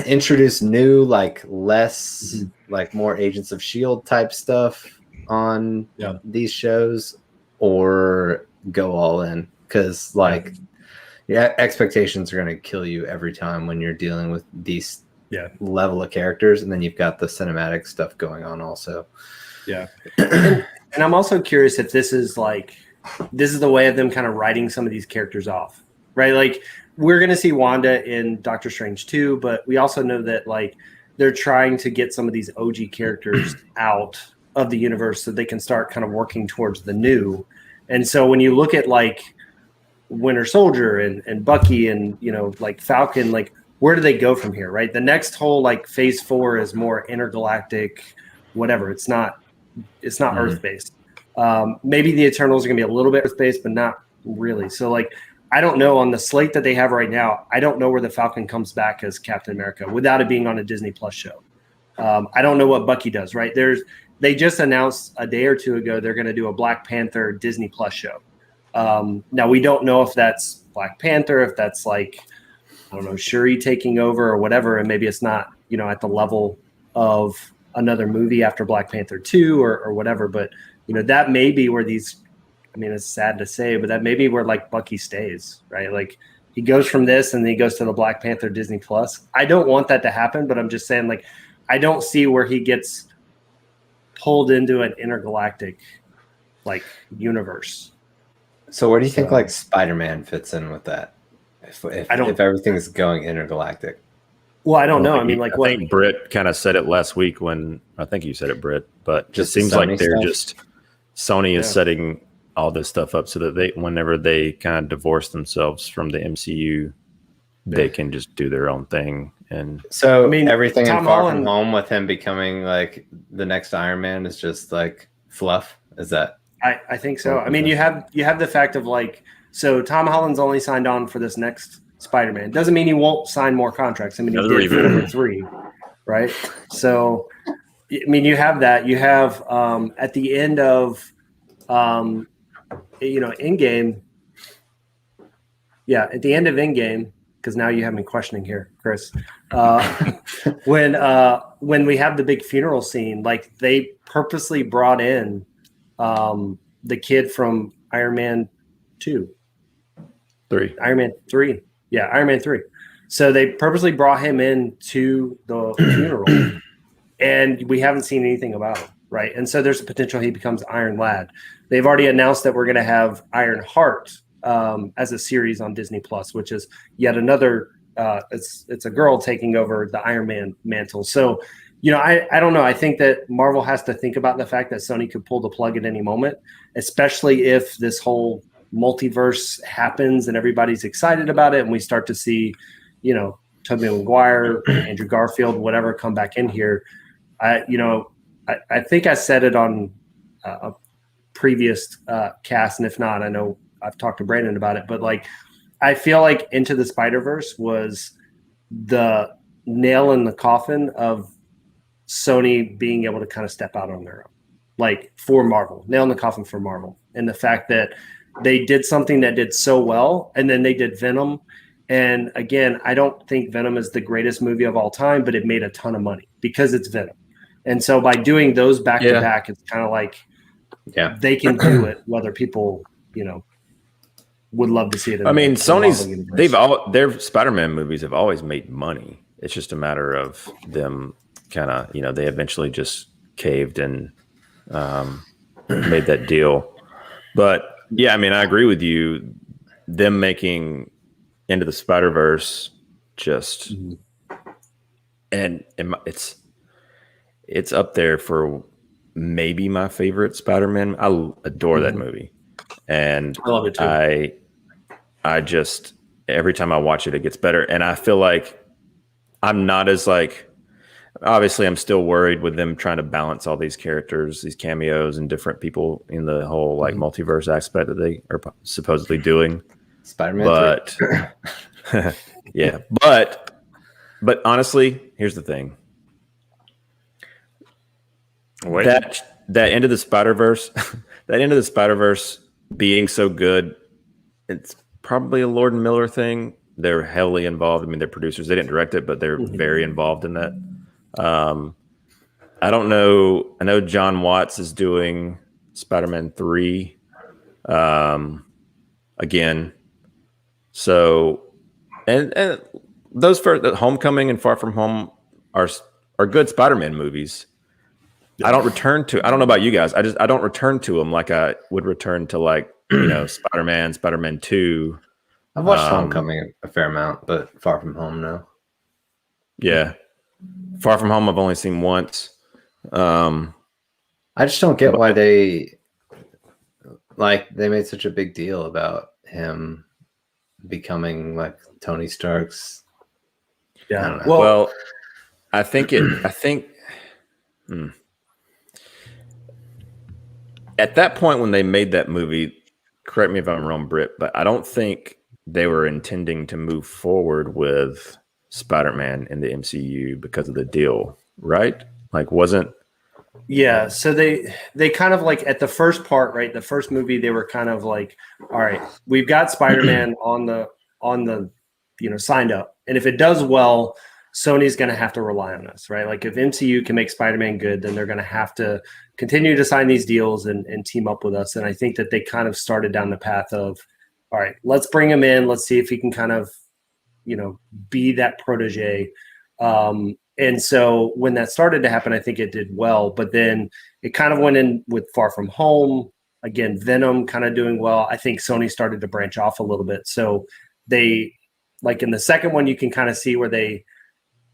introduce new, like less, like more Agents of S.H.I.E.L.D. type stuff on these shows, or go all in, because like expectations are going to kill you every time when you're dealing with these level of characters, and then you've got the cinematic stuff going on also. And I'm also curious if this is the way of them kind of writing some of these characters off, right? Like we're going to see Wanda in Doctor Strange 2, but we also know that like they're trying to get some of these OG characters out of the universe so they can start kind of working towards the new. And so when you look at like Winter Soldier and Bucky and like Falcon, like where do they go from here, right? The next whole like phase 4 is more intergalactic, whatever. It's not Earth based. Maybe the Eternals are gonna be a little bit Earth based, but not really. So like I don't know, on the slate that they have right now, I don't know where the Falcon comes back as Captain America without it being on a Disney Plus show. I don't know what Bucky does, right? They just announced a day or two ago they're going to do a Black Panther Disney Plus show. Now we don't know if that's Black Panther, if that's like, I don't know, Shuri taking over or whatever, and maybe it's not, at the level of another movie after Black Panther 2 or whatever. But that may be where these, I mean, it's sad to say, but that may be where like Bucky stays, right? Like he goes from this and then he goes to the Black Panther Disney Plus. I don't want that to happen, but I'm just saying, like, I don't see where he gets pulled into an intergalactic like universe. So where do you think like Spider-Man fits in with that? If everything is going intergalactic? Well, I don't know. I mean, like, I think Britt kind of said it last week when I think you said it, Britt, but just seems like Sony is setting all this stuff up so that whenever they kind of divorce themselves from the MCU, they can just do their own thing. And so, I mean, everything in Far From Home with him becoming like the next Iron Man is just like fluff. Is that? I think so. I mean, you have the fact of like, so Tom Holland's only signed on for this next Spider-Man. Doesn't mean he won't sign more contracts. I mean, he did for number 3, right? So, I mean, you have that. You have at the end of, Endgame. Yeah, at the end of Endgame, because now you have me questioning here, Chris. When we have the big funeral scene, like they purposely brought in the kid from Iron Man 2. 3. Iron Man 3. Yeah, Iron Man 3. So they purposely brought him in to the funeral, and we haven't seen anything about him, right? And so there's a potential he becomes Iron Lad. They've already announced that we're going to have Iron Heart as a series on Disney Plus, which is yet another. It's a girl taking over the Iron Man mantle. So, I don't know. I think that Marvel has to think about the fact that Sony could pull the plug at any moment, especially if this whole multiverse happens and everybody's excited about it, and we start to see, Tobey Maguire, Andrew Garfield, whatever, come back in here. I think I said it on a previous cast, and if not, I know I've talked to Brandon about it, but like, I feel like Into the Spider-Verse was the nail in the coffin of Sony being able to kind of step out on their own, like for Marvel, nail in the coffin for Marvel. And the fact that they did something that did so well, and then they did Venom. And again, I don't think Venom is the greatest movie of all time, but it made a ton of money because it's Venom. And so by doing those back to back, it's kind of like they can do it, whether people, would love to see it. I mean, their Spider-Man movies have always made money. It's just a matter of them kind of, they eventually just caved and made that deal. But yeah, I mean, I agree with you. Them making Into the Spider-Verse just, and it's up there for maybe my favorite Spider-Man. I adore that movie, and I love it too. I just, every time I watch it, it gets better. And I feel like I'm not as obviously I'm still worried with them trying to balance all these characters, these cameos and different people in the whole multiverse aspect that they are supposedly doing. Spider-Man, but yeah, but honestly, here's the thing. That Into the Spider-Verse, that Into the Spider-Verse being so good, it's probably a Lord and Miller thing. They're heavily involved. I mean, they're producers. They didn't direct it, but they're very involved in that. I don't know. I know John Watts is doing Spider-Man 3 again. So, and those for Homecoming and Far From Home are good Spider-Man movies. I don't know about you guys. I don't return to them like I would return to Spider-Man 2. I've watched Homecoming a fair amount, but Far From Home, no. Yeah. Far From Home I've only seen once. I just don't get why they made such a big deal about him becoming like Tony Stark's. Yeah. I don't know. Well, I think at that point when they made that movie, correct me if I'm wrong, Britt, but I don't think they were intending to move forward with Spider-Man in the MCU because of the deal, right? Yeah, so they kind of at the first part, right? The first movie, they were kind of like, all right, we've got Spider-Man on the signed up, and if it does well, Sony's going to have to rely on us, right? Like if MCU can make Spider-Man good, then they're going to have to continue to sign these deals and team up with us. And I think that they kind of started down the path of, all right, let's bring him in. Let's see if he can kind of, be that protege. And so when that started to happen, I think it did well, but then it kind of went in with Far From Home. Again, Venom kind of doing well. I think Sony started to branch off a little bit. So they, in the second one, you can kind of see where they,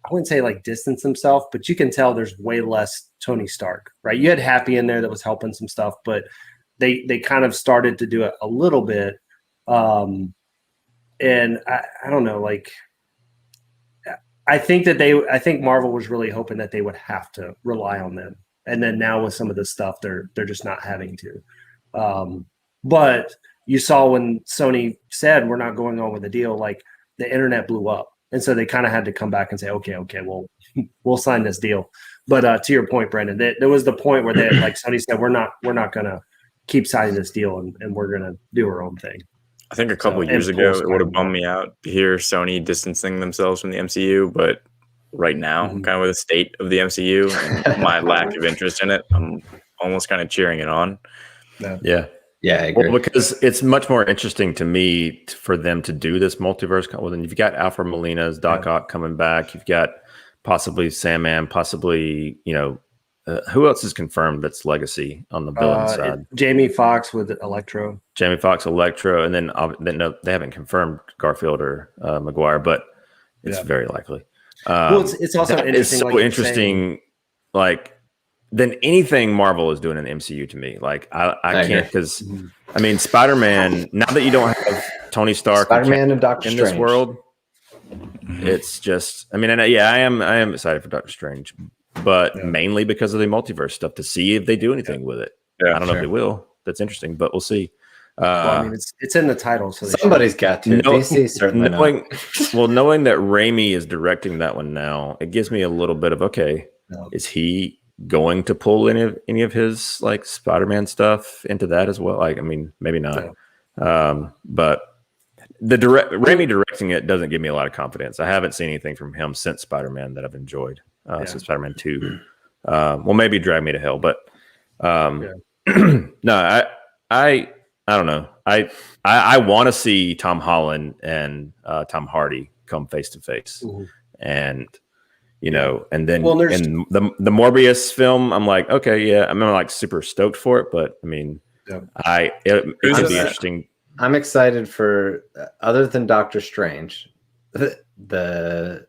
I wouldn't say distance themselves, but you can tell there's way less Tony Stark, right? You had Happy in there that was helping some stuff, but they kind of started to do it a little bit. And I don't know, I think Marvel was really hoping that they would have to rely on them. And then now with some of this stuff, they're just not having to. But you saw when Sony said, we're not going on with the deal, the internet blew up. And so they kind of had to come back and say, okay, well, we'll sign this deal. But to your point, Brandon, there was the point where they, Sony said, we're not going to keep signing this deal and we're going to do our own thing. I think a couple years ago it would have bummed me out to hear Sony distancing themselves from the MCU, but right now, kind of with the state of the MCU and my lack of interest in it, I'm almost kind of cheering it on. Yeah. Yeah, I agree. Well, because it's much more interesting to me for them to do this multiverse. Well, then you've got Alfred Molina's Doc Ock coming back. You've got possibly Sandman, possibly, who else is confirmed that's legacy on the villain side? Jamie Foxx with Electro. Jamie Foxx, Electro, and then no, they haven't confirmed Garfield or Maguire, but it's very likely. Well, it's also interesting. So interesting, than anything Marvel is doing in the MCU to me. Like I can't, because I mean, Spider-Man. Now that you don't have Tony Stark, Spider-Man and Doctor Strange in this world, it's just. I mean, I am excited for Doctor Strange, but mainly because of the multiverse stuff to see if they do anything with it. I don't know if they will. That's interesting, but we'll see. I mean, it's in the title, so somebody's got to. DC certainly knowing that Raimi is directing that one now, it gives me a little bit of is he going to pull any of his like Spider-Man stuff into that as well? Like, I mean, maybe not. But the Raimi directing it doesn't give me a lot of confidence. I haven't seen anything from him since Spider-Man that I've enjoyed. Since Spider-Man 2. Well, maybe Drag Me to Hell, but no, I don't know. I want to see Tom Holland and Tom Hardy come face to face, and and then in the Morbius film, I'm like, okay, I'm not like super stoked for it, but I mean, it could be interesting. I'm excited for other than Doctor Strange, the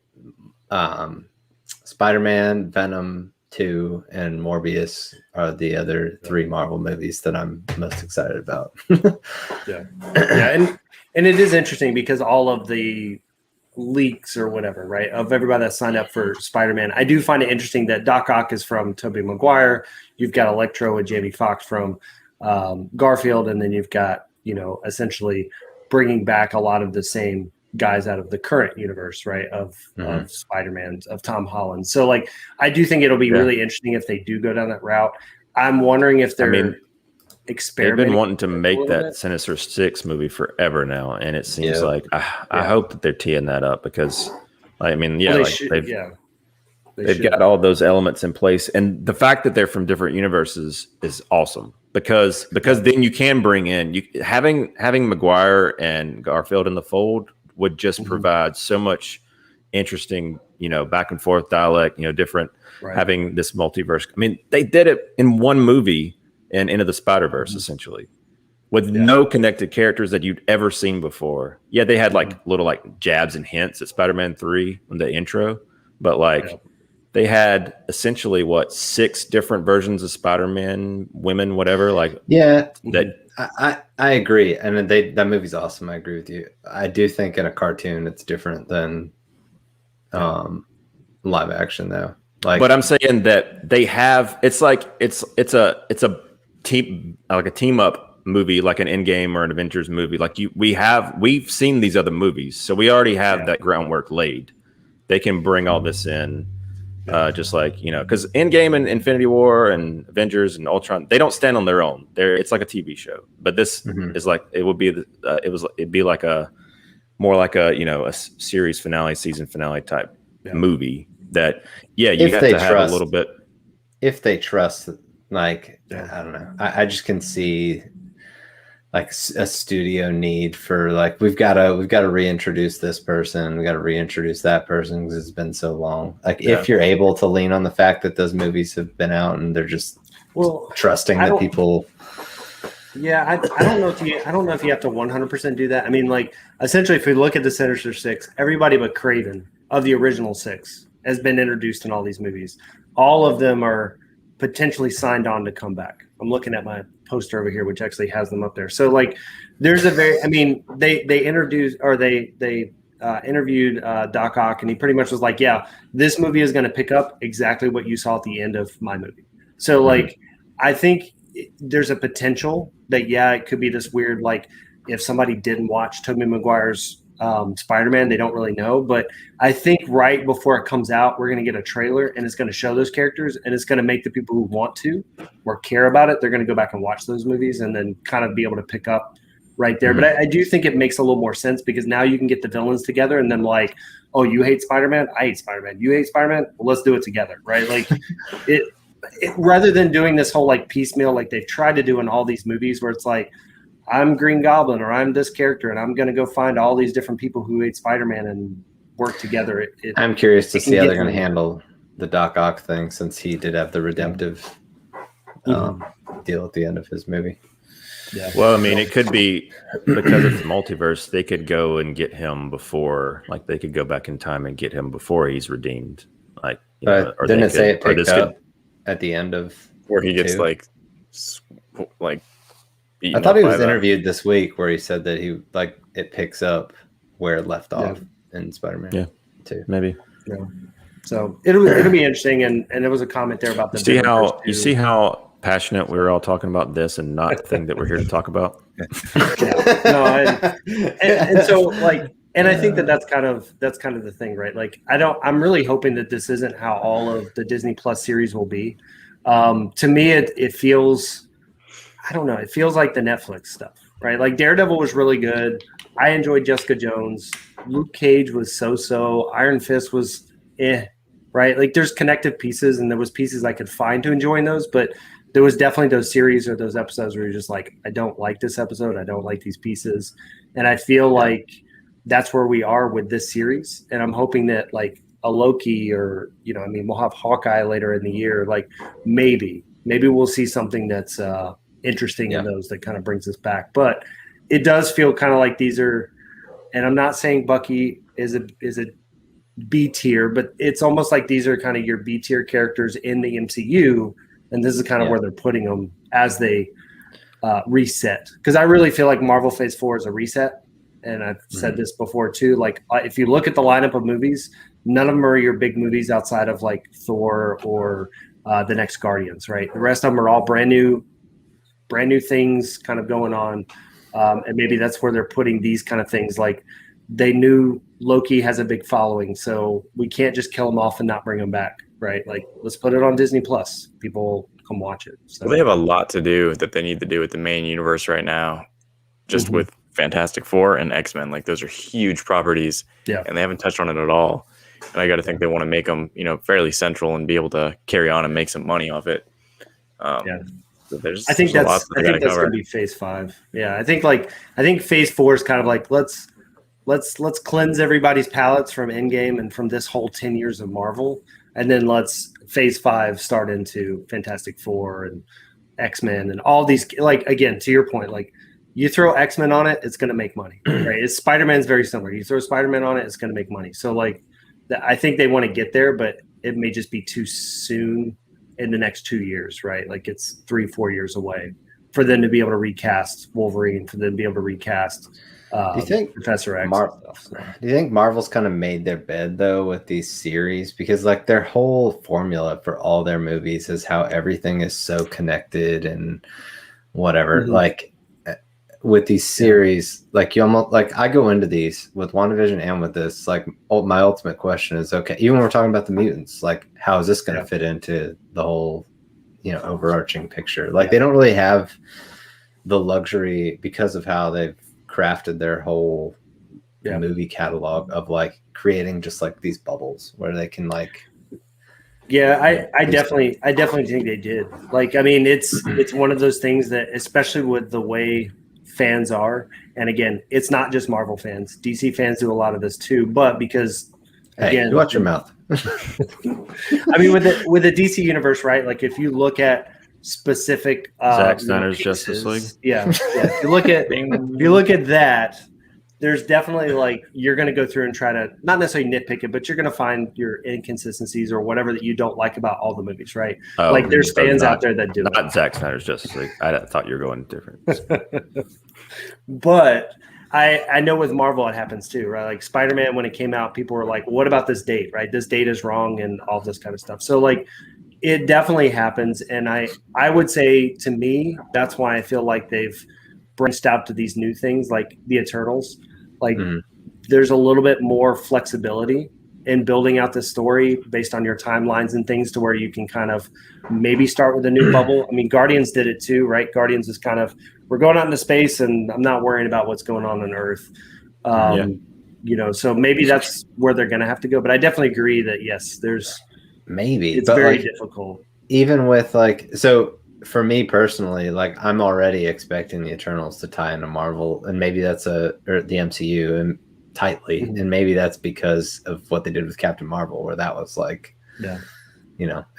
Spider-Man, Venom 2, and Morbius are the other 3 Marvel movies that I'm most excited about. And it is interesting because all of the leaks or whatever, right, of everybody that signed up for Spider-Man, I do find it interesting that Doc Ock is from Tobey Maguire. You've got Electro and Jamie Foxx from Garfield, and then you've got essentially bringing back a lot of the same guys out of the current universe, right, of Spider-Man, of Tom Holland. So like, I do think it'll be really interesting if they do go down that route. I'm wondering if they're experimenting. They've been wanting to make that Sinister Six movie forever now, and it seems like I hope that they're teeing that up, because I mean, they've got all those elements in place, and the fact that they're from different universes is awesome, because then you can bring in having Maguire and Garfield in the fold would just provide so much interesting, back and forth dialect, different, having this multiverse. I mean, they did it in one movie in Into the Spider-Verse, essentially, with no connected characters that you'd ever seen before. Yeah, they had like little like jabs and hints at Spider-Man 3 in the intro, but they had essentially 6 different versions of Spider-Man, women, whatever. I agree, and that movie's awesome. I agree with you. I do think in a cartoon it's different than live action, though. But I'm saying that they have it's a team, like a team up movie, like an Endgame or an Avengers movie. Like we've seen these other movies, so we already have that groundwork laid. They can bring all this in. Just like, because Endgame and Infinity War and Avengers and Ultron, they don't stand on their own. It's like a TV show, but this is like, it would be it'd be like more like a series finale, season finale type movie that you have to have a little bit. If they trust, I don't know. I just can see like a studio need for we've got to reintroduce this person, we got to reintroduce that person because it's been so long. If you're able to lean on the fact that those movies have been out and they're just trusting that people. I don't know if you have to 100% do that. I mean, essentially, if we look at the Sinister Six, everybody but Kraven of the original 6 has been introduced in all these movies. All of them are potentially signed on to come back. I'm looking at my poster over here, which actually has them up there. So there's they introduced, or they interviewed Doc Ock, and he pretty much was like, this movie is going to pick up exactly what you saw at the end of my movie. So I think there's a potential that it could be this weird, if somebody didn't watch Tobey Maguire's Spider-Man, they don't really know. But I think right before it comes out, we're going to get a trailer, and it's going to show those characters, and it's going to make the people who want to or care about it, they're going to go back and watch those movies and then kind of be able to pick up right there. But I do think it makes a little more sense because now you can get the villains together and then like, oh, you hate Spider-Man? I hate Spider-Man. You hate Spider-Man? Well, let's do it together, right? Like it rather than doing this whole like piecemeal like they've tried to do in all these movies where it's like, I'm Green Goblin or I'm this character and I'm going to go find all these different people who hate Spider-Man and work together. I'm curious to see how they're going to handle the Doc Ock thing since he did have the redemptive deal at the end of his movie. Yeah. Well, I mean, it could be because it's the multiverse. They could go and get him before, like they could go back in time and get him before he's redeemed. Like, but or didn't it say it picked up at the end of where he gets like I thought he was interviewed this week where he said that he like it picks up where it left off in Spider-Man 2. Maybe. Yeah. So it'll be interesting, and there was a comment there about the you see how passionate we were all talking about this and not the thing that we're here to talk about. And so like, and I think that's kind of the thing, right? Like I'm really hoping that this isn't how all of the Disney Plus series will be. To me, it feels, I don't know, it feels like the Netflix stuff, right? Like Daredevil was really good. I enjoyed Jessica Jones. Luke Cage was so-so. Iron Fist was right? Like there's connective pieces and there was pieces I could find to enjoy in those, but there was definitely those series or those episodes where you're just like, I don't like this episode. I don't like these pieces. And I feel like that's where we are with this series. And I'm hoping that like a Loki or, I mean, we'll have Hawkeye later in the year. Like maybe we'll see something that's interesting in those that kind of brings us back. But it does feel kind of like these are, and I'm not saying Bucky is a B tier, but it's almost like these are kind of your B tier characters in the MCU, and this is kind of where they're putting them as they reset. Because I really feel like Marvel Phase 4 is a reset, and I've said this before too. Like if you look at the lineup of movies, none of them are your big movies outside of like Thor or the next Guardians, right? The rest of them are all brand new things kind of going on, and maybe that's where they're putting these kind of things. Like they knew Loki has a big following, so we can't just kill him off and not bring him back, right? Like let's put it on Disney Plus. People come watch it. So they have a lot to do that they need to do with the main universe right now, just with Fantastic Four and X-Men. Like those are huge properties, and they haven't touched on it at all. And I got to think they want to make them, fairly central and be able to carry on and make some money off it. So I think that's going to be Phase 5. Yeah, I think Phase 4 is kind of like let's cleanse everybody's palates from Endgame and from this whole 10 years of Marvel, and then let's Phase 5 start into Fantastic Four and X-Men and all these. Like again, to your point, like you throw X-Men on it, it's going to make money, right? Spider-Man's very similar. You throw Spider-Man on it, it's going to make money. So like, I think they want to get there, but it may just be too soon in the next 2 years, right? Like it's 3-4 years away for them to be able to recast Wolverine, for them to be able to recast do you think Professor X do you think Marvel's kind of made their bed though with these series? Because like their whole formula for all their movies is how everything is so connected and whatever. Like with these series, like you almost like I go into these with WandaVision and with this, like my ultimate question is, okay, even when we're talking about the mutants, like how is this going to fit into the whole overarching picture? Like they don't really have the luxury because of how they've crafted their whole movie catalog of like creating just like these bubbles where they can like I definitely think they did. Like I mean it's one of those things that, especially with the way fans are, and again, it's not just Marvel fans, DC fans do a lot of this too, but because again, watch your mouth. I mean with the DC universe, right? Like if you look at specific Zack Snyder's Justice League. If you look at that, there's definitely like you're going to go through and try to not necessarily nitpick it, but you're going to find your inconsistencies or whatever that you don't like about all the movies, right? Like there's fans out there that do not it. Zack Snyder's Justice League. I thought you were going different. But I know with Marvel it happens too, right? Like Spider-Man, when it came out, people were like, what about this date, right? This date is wrong and all this kind of stuff. So like it definitely happens. And I would say, to me, that's why I feel like they've branched out to these new things like the Eternals. Like there's a little bit more flexibility in building out the story based on your timelines and things to where you can kind of maybe start with a new bubble. I mean, Guardians did it too, right? Guardians is kind of, we're going out into space, and I'm not worrying about what's going on Earth. So maybe that's where they're going to have to go. But I definitely agree that yes, it's very difficult. Even with so for me personally, I'm already expecting the Eternals to tie into Marvel, and maybe that's or the MCU and tightly, and maybe that's because of what they did with Captain Marvel, where that was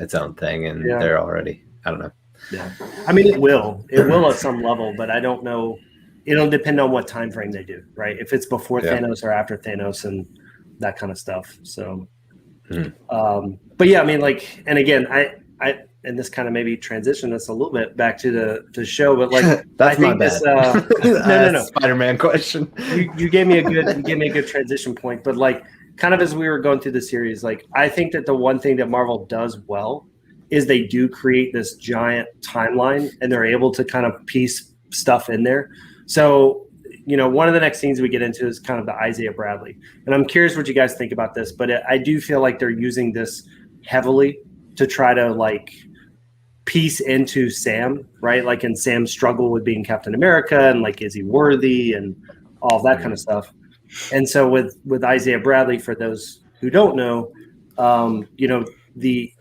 its own thing, and they're already, I don't know. Yeah, I mean, it will at some level, but I don't know. It'll depend on what time frame they do, right? If it's before Thanos or after Thanos and that kind of stuff. So, but yeah, I mean, and again, I and this kind of maybe transition us a little bit back to the show, but that's my bad. No. Spider-Man question. You gave me a good transition point, but kind of as we were going through the series, I think that the one thing that Marvel does well is they do create this giant timeline, and they're able to kind of piece stuff in there. So, one of the next scenes we get into is kind of the Isaiah Bradley, and I'm curious what you guys think about this, but I do feel like they're using this heavily to try to piece into Sam, right? And Sam's struggle with being Captain America, and is he worthy, and all that kind of stuff. And so with Isaiah Bradley, for those who don't know, the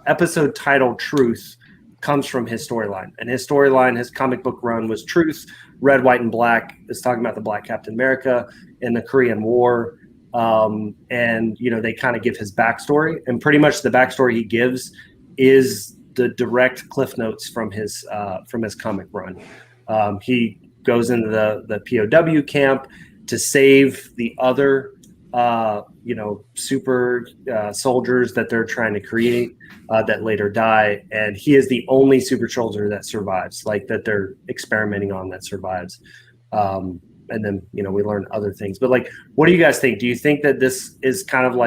episode title Truth comes from his storyline, and his storyline, his comic book run was Truth, Red, White, and Black. Is talking about the Black Captain America in the Korean War. And they kind of give his backstory, and pretty much the backstory he gives is the direct cliff notes from his comic run. He goes into the POW camp to save the other super soldiers that they're trying to create that later die, and he is the only super soldier that survives, that they're experimenting on, that survives. And then we learn other things, but what do you guys think? Do you think that this is kind of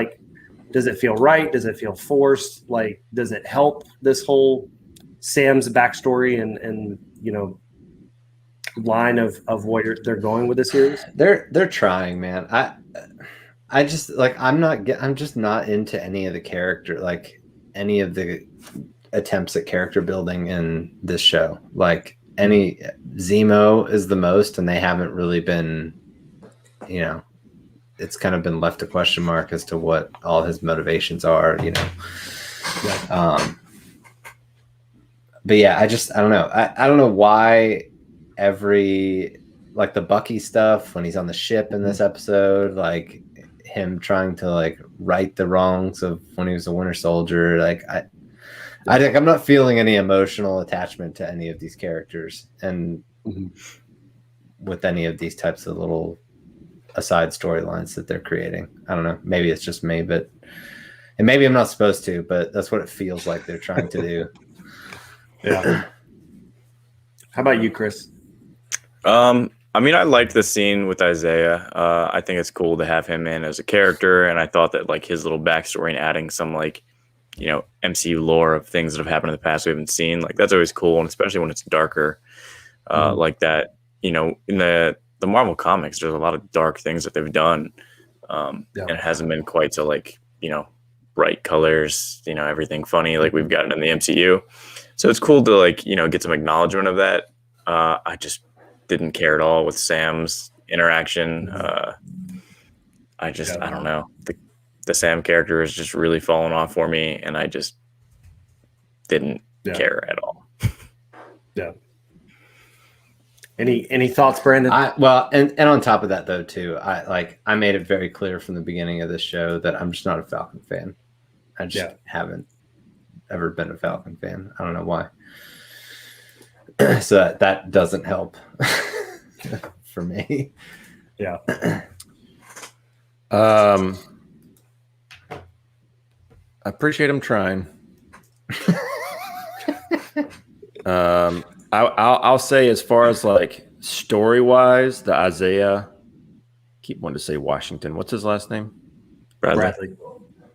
does it feel right? Does it feel forced? Does it help this whole Sam's backstory and line of where they're going with the series? They're trying, man. I just I'm just not into any of the character, any of the attempts at character building in this show. Any Zemo is the most, and they haven't really been, it's kind of been left a question mark as to what all his motivations are, but yeah, I don't know. I don't know why every the Bucky stuff when he's on the ship in this episode, him trying to right the wrongs of when he was a Winter Soldier, I think I'm not feeling any emotional attachment to any of these characters, and with any of these types of little aside storylines that they're creating. I don't know. Maybe it's just me, and maybe I'm not supposed to, but that's what it feels like they're trying to do. Yeah. How about you, Chris? I mean, I liked the scene with Isaiah. I think it's cool to have him in as a character, and I thought that his little backstory and adding some MCU lore of things that have happened in the past we haven't seen, that's always cool, and especially when it's darker like that. In the Marvel comics, there's a lot of dark things that they've done, and it hasn't been quite so bright colors, everything funny like we've gotten in the MCU. So it's cool to get some acknowledgement of that. I just didn't care at all with Sam's interaction. I don't know. The Sam character is just really falling off for me, and I just didn't care at all. Yeah. Any thoughts, Brandon? And on top of that though too, I made it very clear from the beginning of this show that I'm just not a Falcon fan. I just haven't ever been a Falcon fan. I don't know why. So that doesn't help for me. Yeah. I appreciate him trying. I'll say, as far as story wise, the Isaiah, keep wanting to say Washington. What's his last name? Bradley.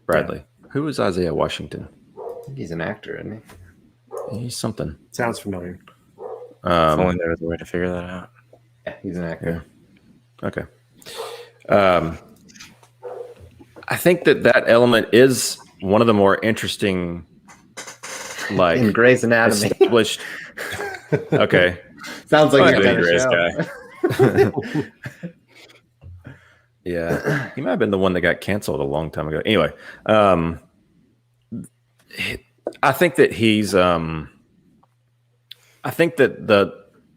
Yeah. Who is Isaiah Washington? I think he's an actor, isn't he? He's something. Sounds familiar. If only there was a way to figure that out. Yeah, he's an actor. Yeah. Okay. I think that element is one of the more interesting, in Grey's Anatomy. established. Okay. Sounds like Oh, your yeah, kind of show. Yeah, he might have been the one that got canceled a long time ago. Anyway, I think that he's. I think that the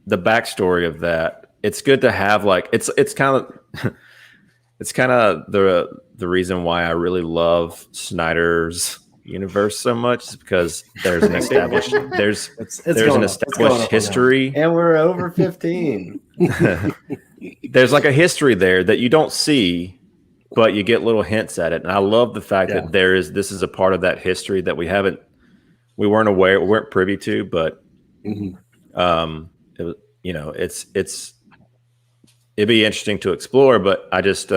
backstory of that, it's good to have. Like it's kind of it's kind of the reason why I really love Snyder's universe so much is because there's an established there's an established history, and we're over 15. There's like a history there that you don't see, but you get little hints at it. And I love the fact that this is a part of that history that we weren't privy to, but it was, it'd be interesting to explore. But I just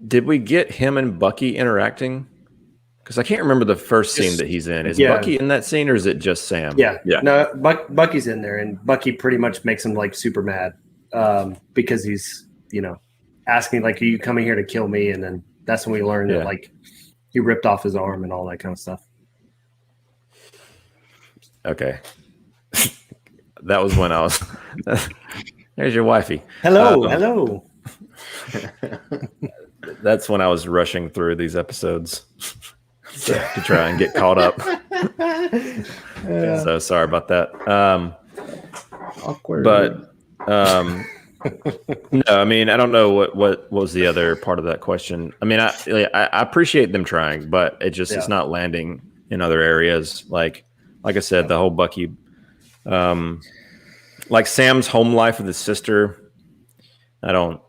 did we get him and Bucky interacting? Because I can't remember the first scene that he's in. Is Bucky in that scene, or is it just Sam? Yeah. No, Bucky's in there, and Bucky pretty much makes him like super mad because he's, asking like, "Are you coming here to kill me?" And then that's when we learn that like he ripped off his arm and all that kind of stuff. Okay, that was when I was. There's your wifey. Hello. That's when I was rushing through these episodes. To try and get caught up. So sorry about that. Awkward. But no, I mean, I don't know what was the other part of that question. I mean, I appreciate them trying, but it's not landing in other areas. Like I said, the whole Bucky, like Sam's home life with his sister. I don't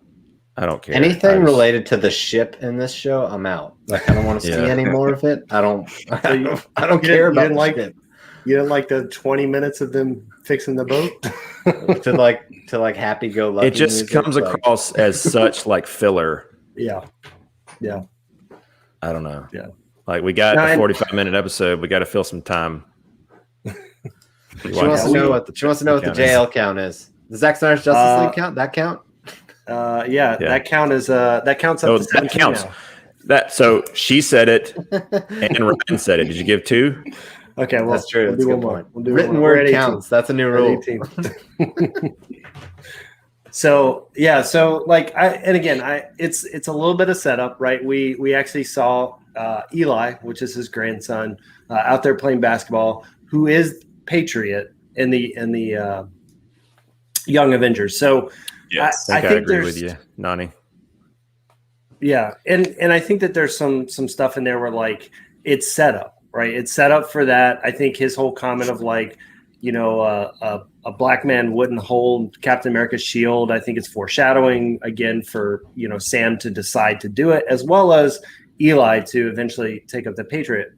care. Anything related to the ship in this show, I'm out. Like I don't want to see any more of it. I don't care about it. You didn't like the 20 minutes of them fixing the boat to like happy go lucky. It just comes across as such like filler. Yeah. I don't know. Yeah. Like we got a 45-minute episode. We got to fill some time. She wants to know what the JL count is. The Zack Snyder's Justice League count? That count? That count is that counts up to 17 that counts. Now. So she said it, and Ryan said it. Did you give 2? Okay, well that's true. That's a good point. We'll do written word counts. That's a new rule. So like it's a little bit of setup, right? We actually saw Eli, which is his grandson, out there playing basketball, who is Patriot in the Young Avengers. So yes, I think I agree with you, Nani. Yeah, and I think that there's some stuff in there where like it's set up, right? It's set up for that. I think his whole comment of like, a black man wouldn't hold Captain America's shield. I think it's foreshadowing again for Sam to decide to do it, as well as Eli to eventually take up the Patriot,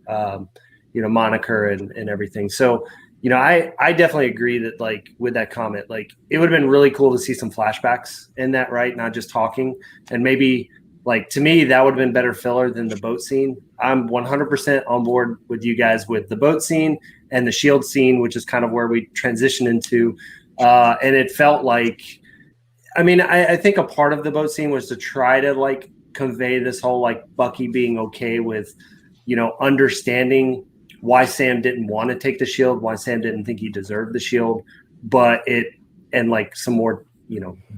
moniker and everything. So. I definitely agree that like with that comment, like it would have been really cool to see some flashbacks in that, right? Not just talking, and maybe like to me that would have been better filler than the boat scene. I'm 100% on board with you guys with the boat scene and the shield scene, which is kind of where we transition into. And it felt like, I think a part of the boat scene was to try to like convey this whole like Bucky being okay with, understanding why Sam didn't want to take the shield, why Sam didn't think he deserved the shield, and like some more,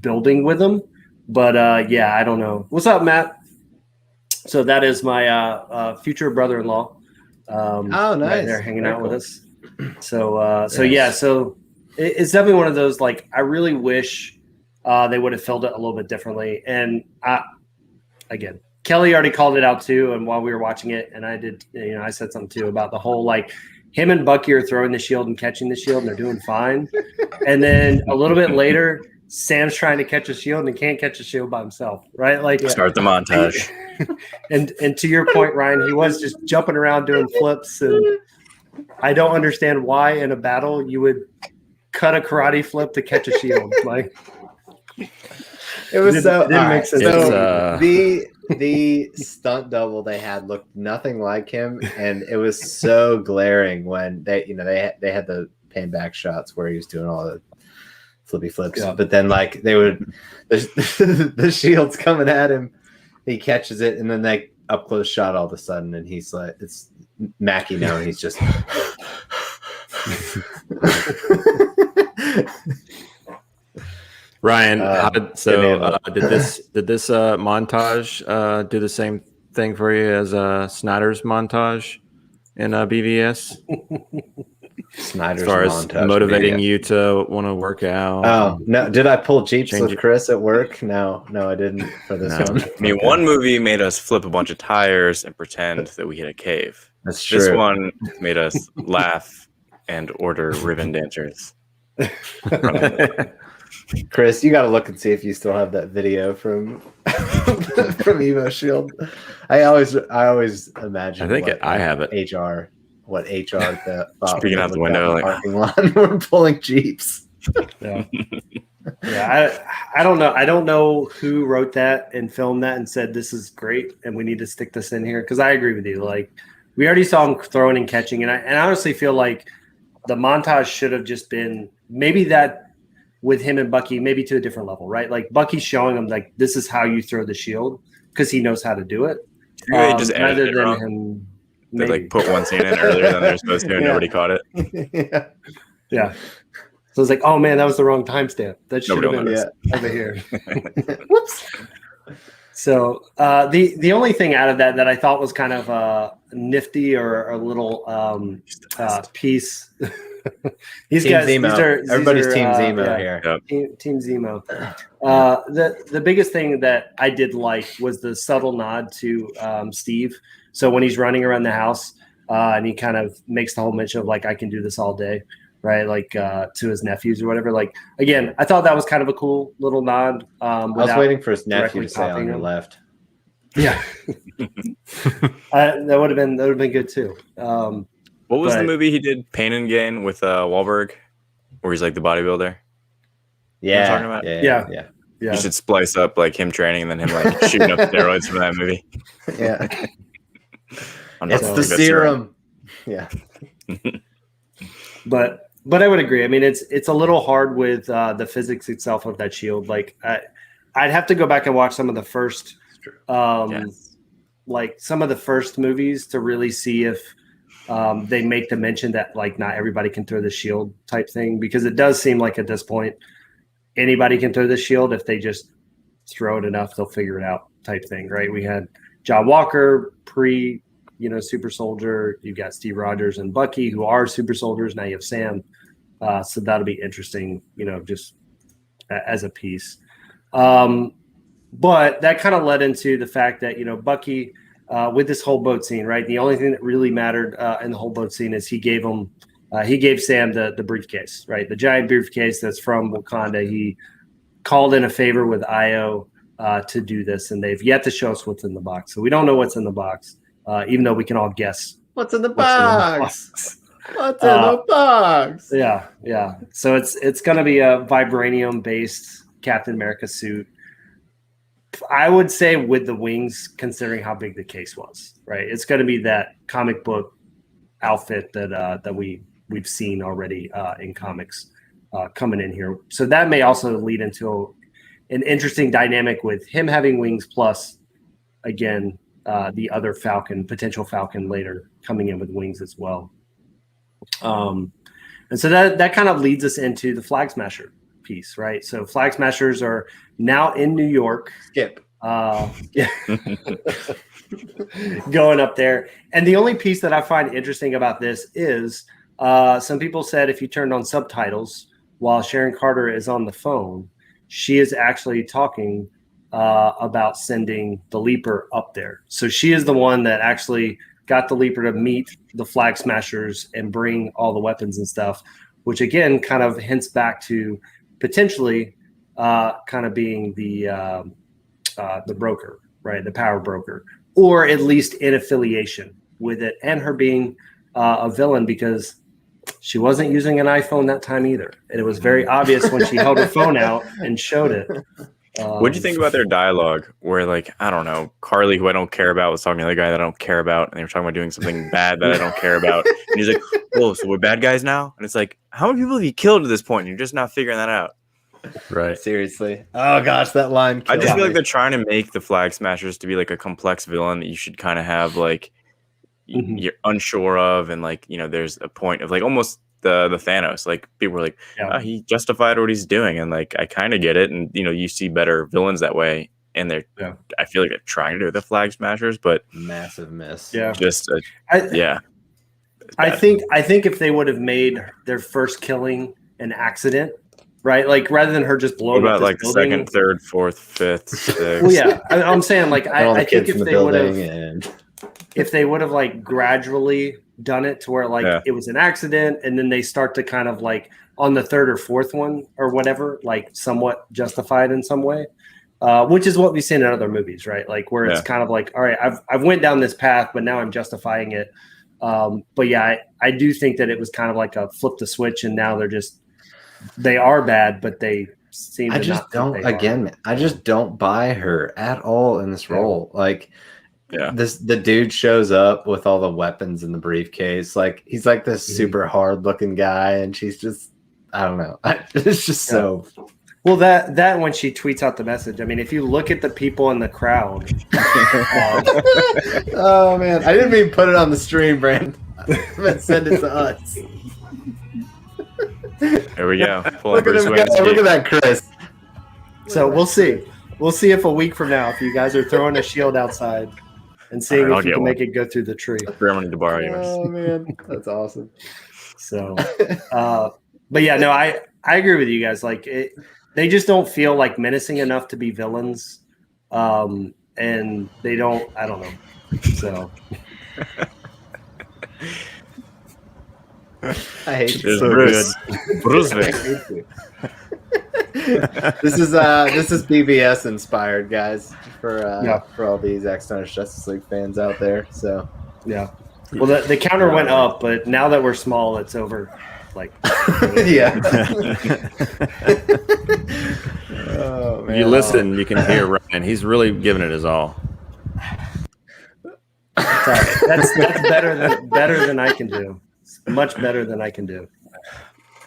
building with him. But I don't know. What's up, Matt? So that is my future brother-in-law. Oh, nice. Right there hanging out with us. So Nice. so it's definitely one of those, like, I really wish they would have filled it a little bit differently. And again, Kelly already called it out too, and while we were watching it, and I did, I said something too about the whole like him and Bucky are throwing the shield and catching the shield, and they're doing fine. And then a little bit later, Sam's trying to catch a shield and can't catch a shield by himself, right? Like start the montage. And to your point, Ryan, he was just jumping around doing flips, and I don't understand why in a battle you would cut a karate flip to catch a shield. Like it was didn't make sense. So the stunt double they had looked nothing like him, and it was so glaring when they had the pan back shots where he was doing all the flippy flips, but then like they would the shield's coming at him, he catches it, and then they up close shot all of a sudden, and he's like, Mackie now, and he's just. Ryan, did this montage do the same thing for you as Snyder's montage in BVS? Snyder's as far as montage motivating you to want to work out. Oh no! Did I pull Jeeps Change with it. Chris at work? No, I didn't for this No. one. I mean, one movie made us flip a bunch of tires and pretend that we hit a cave. That's true. This one made us laugh and order ribbon dancers. Chris, you got to look and see if you still have that video from from Evo Shield. I always imagine. I have it. HR thought Speaking out the window, like, parking lot. We're pulling Jeeps. Yeah. I don't know. I don't know who wrote that and filmed that and said this is great and we need to stick this in here, because I agree with you. Like, we already saw him throwing and catching, and I honestly feel like the montage should have just been maybe that with him and Bucky, maybe to a different level, right? Like, Bucky's showing him like this is how you throw the shield because he knows how to do it. Just rather edited it than wrong. him. They Maybe. like put one scene in earlier than they're supposed to, and nobody caught it. Yeah. So it's like, oh man, that was the wrong timestamp. That should have Nobody been over here. Whoops. So the only thing out of that I thought was kind of nifty or a little piece. These Team guys, Zemo. Everybody's Team Zemo yeah, here. Yep. Team Zemo. The biggest thing that I did like was the subtle nod to Steve. So when he's running around the house and he kind of makes the whole mention of like, I can do this all day, right? Like to his nephews or whatever. Like, again, I thought that was kind of a cool little nod. I was waiting for his nephew to say on your left. Yeah. that would have been good too. What was the movie he did, Pain and Gain, with Wahlberg, where he's like the bodybuilder? Yeah, talking about? Yeah. You should splice up like him training and then him like shooting up steroids from that movie. Yeah. It's the serum. Yeah. But I would agree. I mean, it's a little hard with the physics itself of that shield. Like, I'd have to go back and watch some of the first, like some of the first movies to really see if they make the mention that like not everybody can throw the shield type thing, because it does seem like at this point anybody can throw the shield if they just throw it enough, they'll figure it out type thing, right? We had John Walker super soldier. You've got Steve Rogers and Bucky, who are super soldiers. Now you have Sam. So that'll be interesting, just as a piece. But that kind of led into the fact that, Bucky, with this whole boat scene, right? The only thing that really mattered in the whole boat scene is he gave Sam the briefcase, right? The giant briefcase that's from Wakanda. He called in a favor with Io to do this, and they've yet to show us what's in the box. So we don't know what's in the box. Even though we can all guess what's in the box. What's in the box? Yeah. So it's going to be a vibranium-based Captain America suit. I would say with the wings, considering how big the case was, right? It's going to be that comic book outfit that we've seen already in comics coming in here. So that may also lead into an interesting dynamic with him having wings, plus again. The other potential Falcon later coming in with wings as well. And so that kind of leads us into the Flag Smasher piece, right? So Flag Smashers are now in New York. Skip. Going up there. And the only piece that I find interesting about this is some people said if you turned on subtitles while Sharon Carter is on the phone, she is actually talking about sending the Leaper up there. So she is the one that actually got the Leaper to meet the Flag Smashers and bring all the weapons and stuff, which again kind of hints back to potentially kind of being the broker, right? The power broker, or at least in affiliation with it, and her being a villain because she wasn't using an iPhone that time either. And it was very obvious when she held her phone out and showed it. What'd you think about their dialogue where, like, I don't know, Carly, who I don't care about, was talking to the other guy that I don't care about, and they were talking about doing something bad that I don't care about. And he's like, whoa, so we're bad guys now? And it's like, how many people have you killed at this point? And you're just not figuring that out. Right. Seriously. Oh, gosh, that line. I just feel like they're trying to make the Flag Smashers to be like a complex villain that you should kind of have, like, you're unsure of, and like there's a point of like almost the Thanos. Like people were like, he justified what he's doing, and like I kind of get it. And you see better villains that way, and they're I feel like they're trying to do the Flag Smashers, but massive miss. Yeah, just I think if they would have made their first killing an accident, right? Like rather than her just blowing up this like building, second, third, fourth, fifth, sixth. Well, yeah, I'm saying like I think if they would have, and if they would have like gradually done it to where like it was an accident, and then they start to kind of like on the third or fourth one or whatever, like somewhat justified in some way, which is what we've seen in other movies, right? Like where it's kind of like, all right, I've went down this path, but now I'm justifying it. But yeah, I do think that it was kind of like a flip the switch, and now they are bad, but they seem to not think they are. Man, I just don't buy her at all in this role. Like, the dude shows up with all the weapons in the briefcase. Like he's like this super hard looking guy, and she's just, I don't know. It's just so. Well, that when she tweets out the message, I mean, if you look at the people in the crowd. Oh man, I didn't even put it on the stream, Brandon. Send it to us. There we go. Look at that, Chris. So we'll see. We'll see if a week from now, if you guys are throwing a shield outside and seeing if you can make it go through the tree. I'm going to borrow yours. Oh man, that's awesome. So, but yeah, no, I agree with you guys. Like they just don't feel like menacing enough to be villains, and they don't. I don't know. So. I hate you. So Bruce. This is BBS inspired, guys, for all these External Justice League fans out there. So yeah, well the counter went up, but now that we're small, it's over. Like yeah. Oh, man. You listen, you can hear Ryan. He's really giving it his all. That's better than I can do. Much better than I can do.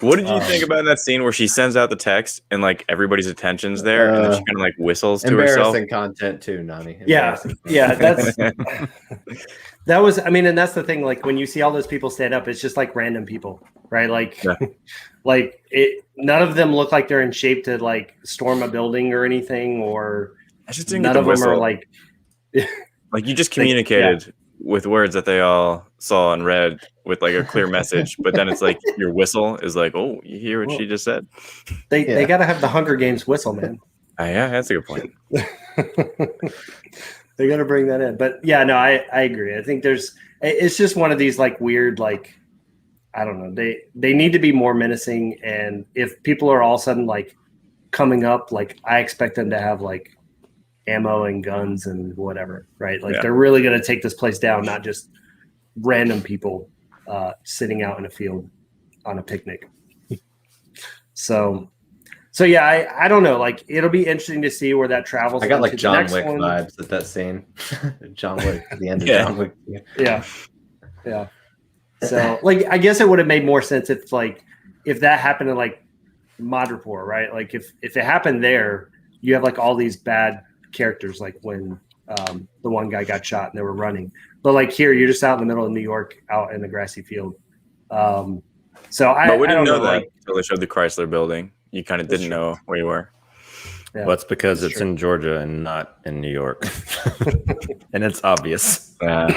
What did you think about that scene where she sends out the text and like everybody's attention's there, and then she kind of like whistles to herself? Embarrassing content too, Nani. Yeah, that was. I mean, and that's the thing. Like when you see all those people stand up, it's just like random people, right? Like, like it. None of them look like they're in shape to like storm a building or anything, or I just didn't none get of the them whistle. are like. Like you just communicated with words that they all saw and read with like a clear message, but then it's like your whistle is like, oh, you hear what she just said? They got to have the Hunger Games whistle, man. Yeah, that's a good point. They got to bring that in. But yeah, no, I agree. I think it's just one of these like weird, like, I don't know. They need to be more menacing. And if people are all of a sudden like coming up, like I expect them to have like ammo and guns and whatever, right? Like they're really going to take this place down, not just random people sitting out in a field on a picnic. So yeah, I don't know. Like it'll be interesting to see where that travels. I got like John Wick vibes at that scene. John Wick at the end of John Wick. Yeah. So like, I guess it would have made more sense if that happened in like Madripoor, right? Like if it happened there, you have like all these bad characters, like when the one guy got shot and they were running. But like here, you're just out in the middle of New York, out in the grassy field. So but we didn't know that like, until they showed the Chrysler building. You kind of didn't know where you were. Yeah, well, it's because it's in Georgia and not in New York, and it's obvious. Out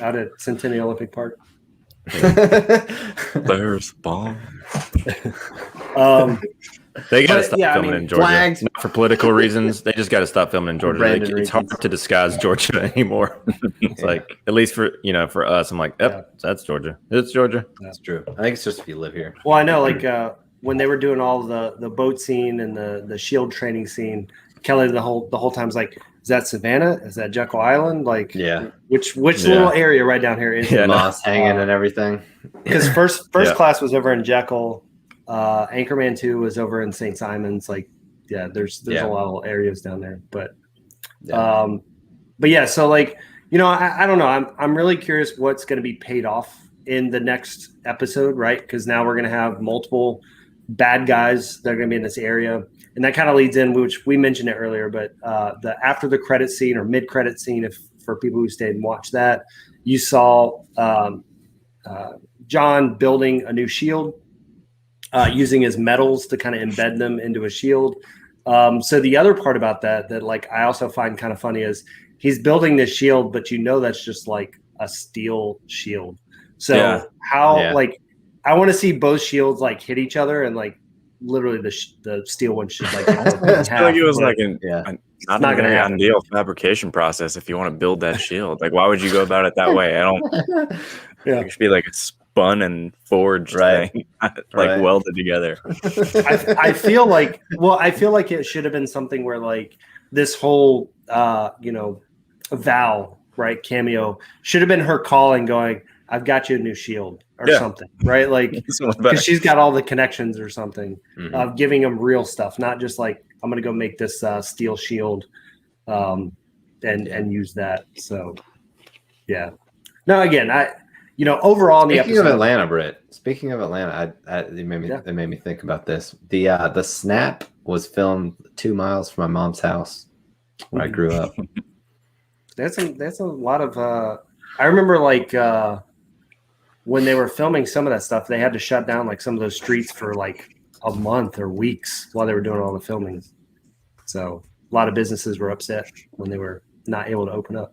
at Centennial Olympic Park. There's bomb. They got to stop filming in Georgia. Flags. Not for political reasons. They just got to stop filming in Georgia. It's hard to disguise Georgia anymore. It's like, at least for us, I'm like, that's Georgia. It's Georgia. That's true. I think it's just if you live here. Well, I know, like when they were doing all the boat scene and the shield training scene, Kelly the whole time's like, is that Savannah? Is that Jekyll Island? Like, which little area right down here is moss hanging and everything? Because first class was over in Jekyll. Anchorman 2 was over in St. Simon's. Like, there's a lot of areas down there, but so like, I don't know. I'm really curious what's going to be paid off in the next episode, right? Because now we're going to have multiple bad guys that are going to be in this area, and that kind of leads in, which we mentioned it earlier, but the after the credit scene or mid credit scene, if for people who stayed and watched that. You saw John building a new shield, using his metals to kind of embed them into a shield. So the other part about that like I also find kind of funny is he's building this shield, but that's just like a steel shield. So like I want to see both shields like hit each other and like literally the steel one should like. I feel like it was like not going to happen. Ideal fabrication process if you want to build that shield. Like, why would you go about it that way? I don't. It should be like a spun and forged thing, like welded together. I feel like it should have been something where like this whole Val cameo should have been her calling, going, "I've got you a new shield" or something, right? Like because she's got all the connections or something, giving them real stuff, not just like I'm gonna go make this steel shield, and use that. So no, again, overall, speaking of Atlanta, Britt. Speaking of Atlanta, it made me think about this. The snap was filmed 2 miles from my mom's house where I grew up. That's a lot of. I remember like when they were filming some of that stuff, they had to shut down like some of those streets for like a month or weeks while they were doing all the filming. So a lot of businesses were upset when they were not able to open up.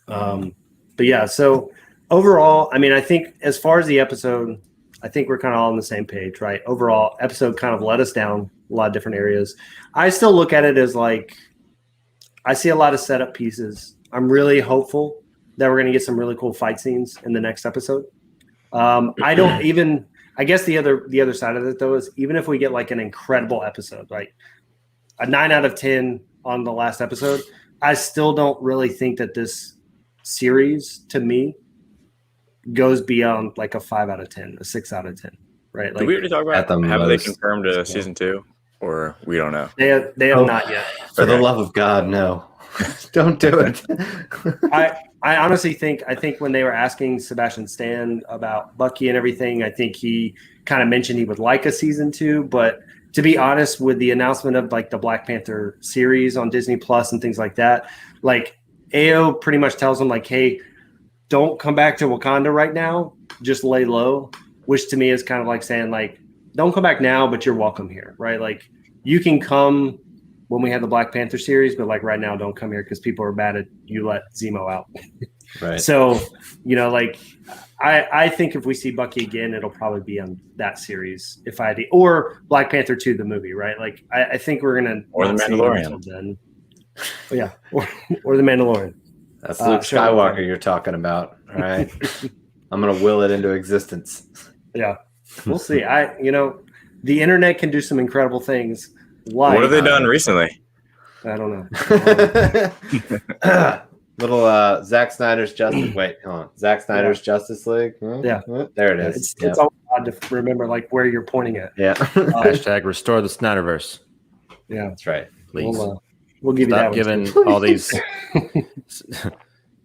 But yeah, so overall, I mean, I think as far as the episode, I think we're kind of all on the same page, right? Overall, episode kind of let us down a lot of different areas. I still look at it as like, I see a lot of setup pieces. I'm really hopeful that we're going to get some really cool fight scenes in the next episode. I guess the other side of it though is even if we get like an incredible episode, like a 9 out of 10 on the last episode, I still don't really think that this series to me goes beyond like a 5 out of 10, a 6 out of 10, right? Like, did we already talk about have they confirmed a season 2 or we don't know? They have not yet. For the love of God, no. Don't do it. I honestly think when they were asking Sebastian Stan about Bucky and everything, I think he kind of mentioned he would like a season 2, but to be honest, with the announcement of like the Black Panther series on Disney Plus and things like that, like AO pretty much tells him like, hey, don't come back to Wakanda right now, just lay low, which to me is kind of like saying like, don't come back now, but you're welcome here, right? Like you can come when we have the Black Panther series, but like right now, don't come here because people are mad at you let Zemo out. Right. So, like I think if we see Bucky again, it'll probably be on that series. Or Black Panther 2, the movie, right? Like I think we're gonna or the Mandalorian. Then. Yeah, or the Mandalorian. That's Luke Skywalker you're talking about, all right? I'm gonna will it into existence. Yeah, we'll see. The internet can do some incredible things. Like, what have they done recently? I don't know. Little Zack Snyder's Justice. Wait, hold on. Zack Snyder's Justice League. Yeah, there it is. It's always odd to remember like where you're pointing at. Yeah. Hashtag restore the Snyderverse. Yeah, that's right. Please. We'll give Stop you that giving all these.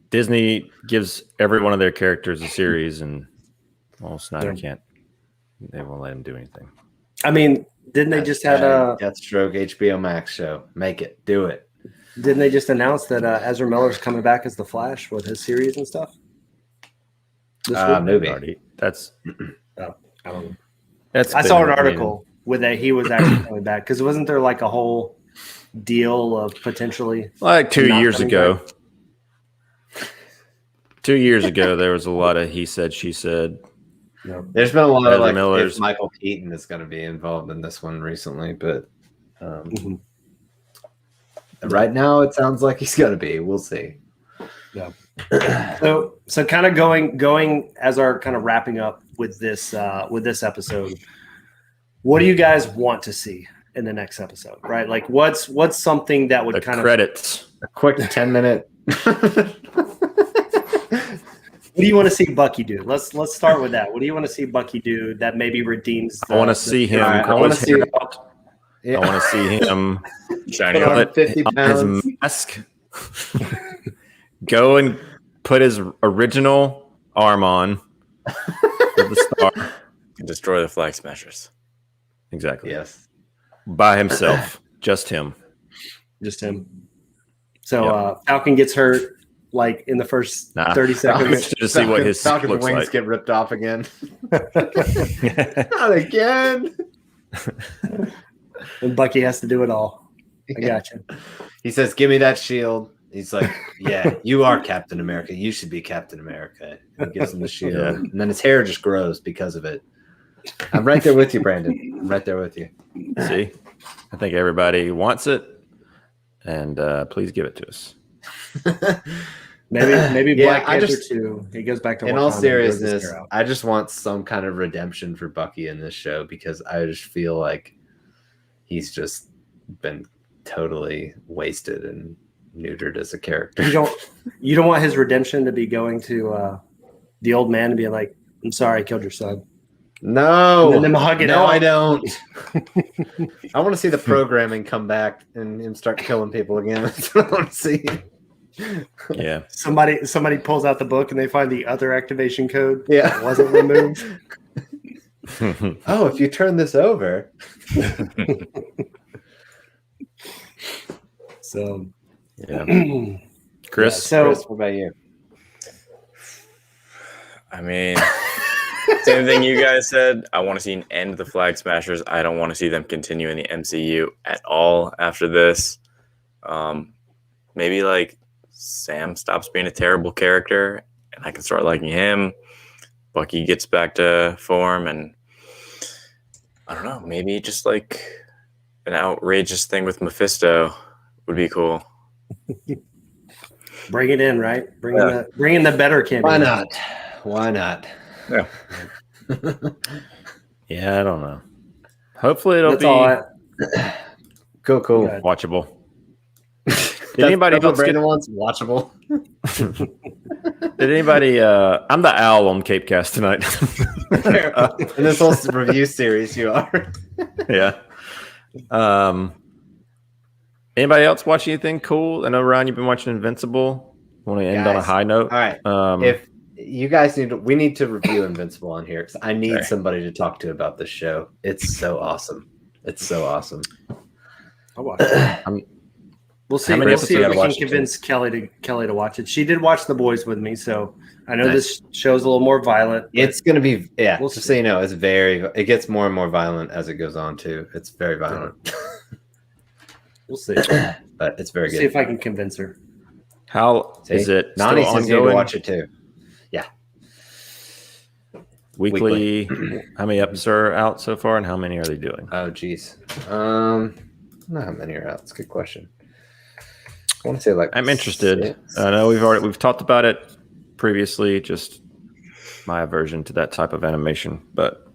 Disney gives every one of their characters a series, and Snyder can't. They won't let him do anything. I mean, didn't they just have a Deathstroke HBO Max show? Make it, do it. Didn't they just announce that Ezra Miller's coming back as the Flash with his series and stuff? Movie. That's. I don't know. I saw an article with that he was actually coming back because wasn't there like a whole deal of potentially like 2 years ago? 2 years ago, there was a lot of he said, she said. Yep. There's been a lot of like if Michael Keaton is going to be involved in this one recently, but right now it sounds like he's going to be. We'll see. Yeah. So kind of going as our kind of wrapping up with this episode. What do you guys want to see in the next episode? Right, like what's something that would credits a quick 10-minute. What do you want to see Bucky do? Let's start with that. What do you want to see Bucky do that maybe redeems? I want to see him. I want to see him shining on 50 pounds. His mask. Go and put his original arm on with the star and destroy the Flag Smashers. Exactly. Yes. By himself. Just him. Just him. So Falcon gets hurt like in the first 30 seconds. To see what his Falcon's looks wings like. get ripped off again. Not again. And Bucky has to do it all. I got you. He says, "Give me that shield." He's like, "Yeah, you are Captain America. You should be Captain America." He gives him the shield, and then his hair just grows because of it. I'm right there with you, Brandon. I'm right there with you. See, I think everybody wants it, and please give it to us. Maybe Black Panther 2. He goes back to in Wakanda all and grows his seriousness, hair out. I just want some kind of redemption for Bucky in this show because I just feel like he's just been totally wasted and neutered as a character. You don't want his redemption to be going to the old man and being like, "I'm sorry, I killed your son." No, And then them hug it no, out. I don't. I want to see the programming come back and him start killing people again. That's what I want to see. Yeah. Somebody pulls out the book and they find the other activation code. Yeah. That wasn't removed. Oh, if you turn this over. So, Yeah. Chris? Chris, what about you? I mean, same thing you guys said. I want to see an end to the Flag Smashers. I don't want to see them continue in the MCU at all after this. Maybe like Sam stops being a terrible character and I can start liking him. Bucky gets back to form, and I don't know, maybe just like an outrageous thing with Mephisto would be cool. bring it in, right? Bring in the better candidate. Why not? Yeah. Yeah, I don't know. Hopefully it'll That's be all Cool. Good. watchable. Did anybody else Brandon wants watchable? Did anybody? I'm the owl on CAPECAST tonight. In this whole review series, you are. Yeah. Anybody else watch anything cool? I know, Ryan, you've been watching Invincible. Want to end on a Guys, high note? All right. If you guys we need to review Invincible on here because I need somebody to talk to about this show. It's so awesome. It's so awesome. I'll watch it. We'll see. We'll see if we can convince Kelly to watch it. She did watch The Boys with me, so I know this show's a little more violent. It's going to be, We'll just see. so you know, it gets more and more violent as it goes on too. It's very violent. We'll see. But it's very good. See if I can convince her. How is it Nani still says you need to ongoing? watch it too. Yeah. Weekly. How many episodes are out so far, and how many are they doing? Oh, geez. I don't know how many are out. It's a good question. I want to say like I'm interested. 6. I know we've talked about it previously. Just my aversion to that type of animation, but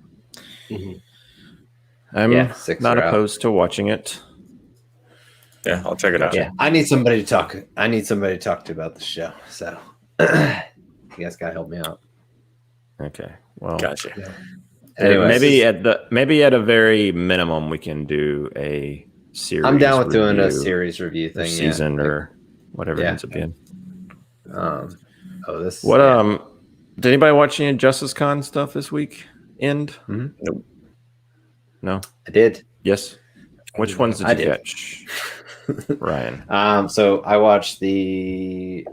I'm 6 not are out. opposed to watching it. Yeah, I'll check it out. Yeah, I need somebody to talk. I need somebody to talk to about the show. So you guys gotta help me out. Okay. Well, Gotcha. Anyways, maybe at a very minimum, we can do a series. I'm down with doing a review series review or thing, season or whatever it ends up being. This What did anybody watch any Justice Con stuff this week? Nope. No. I did. Yes. Which ones did you catch, Ryan? So I watched I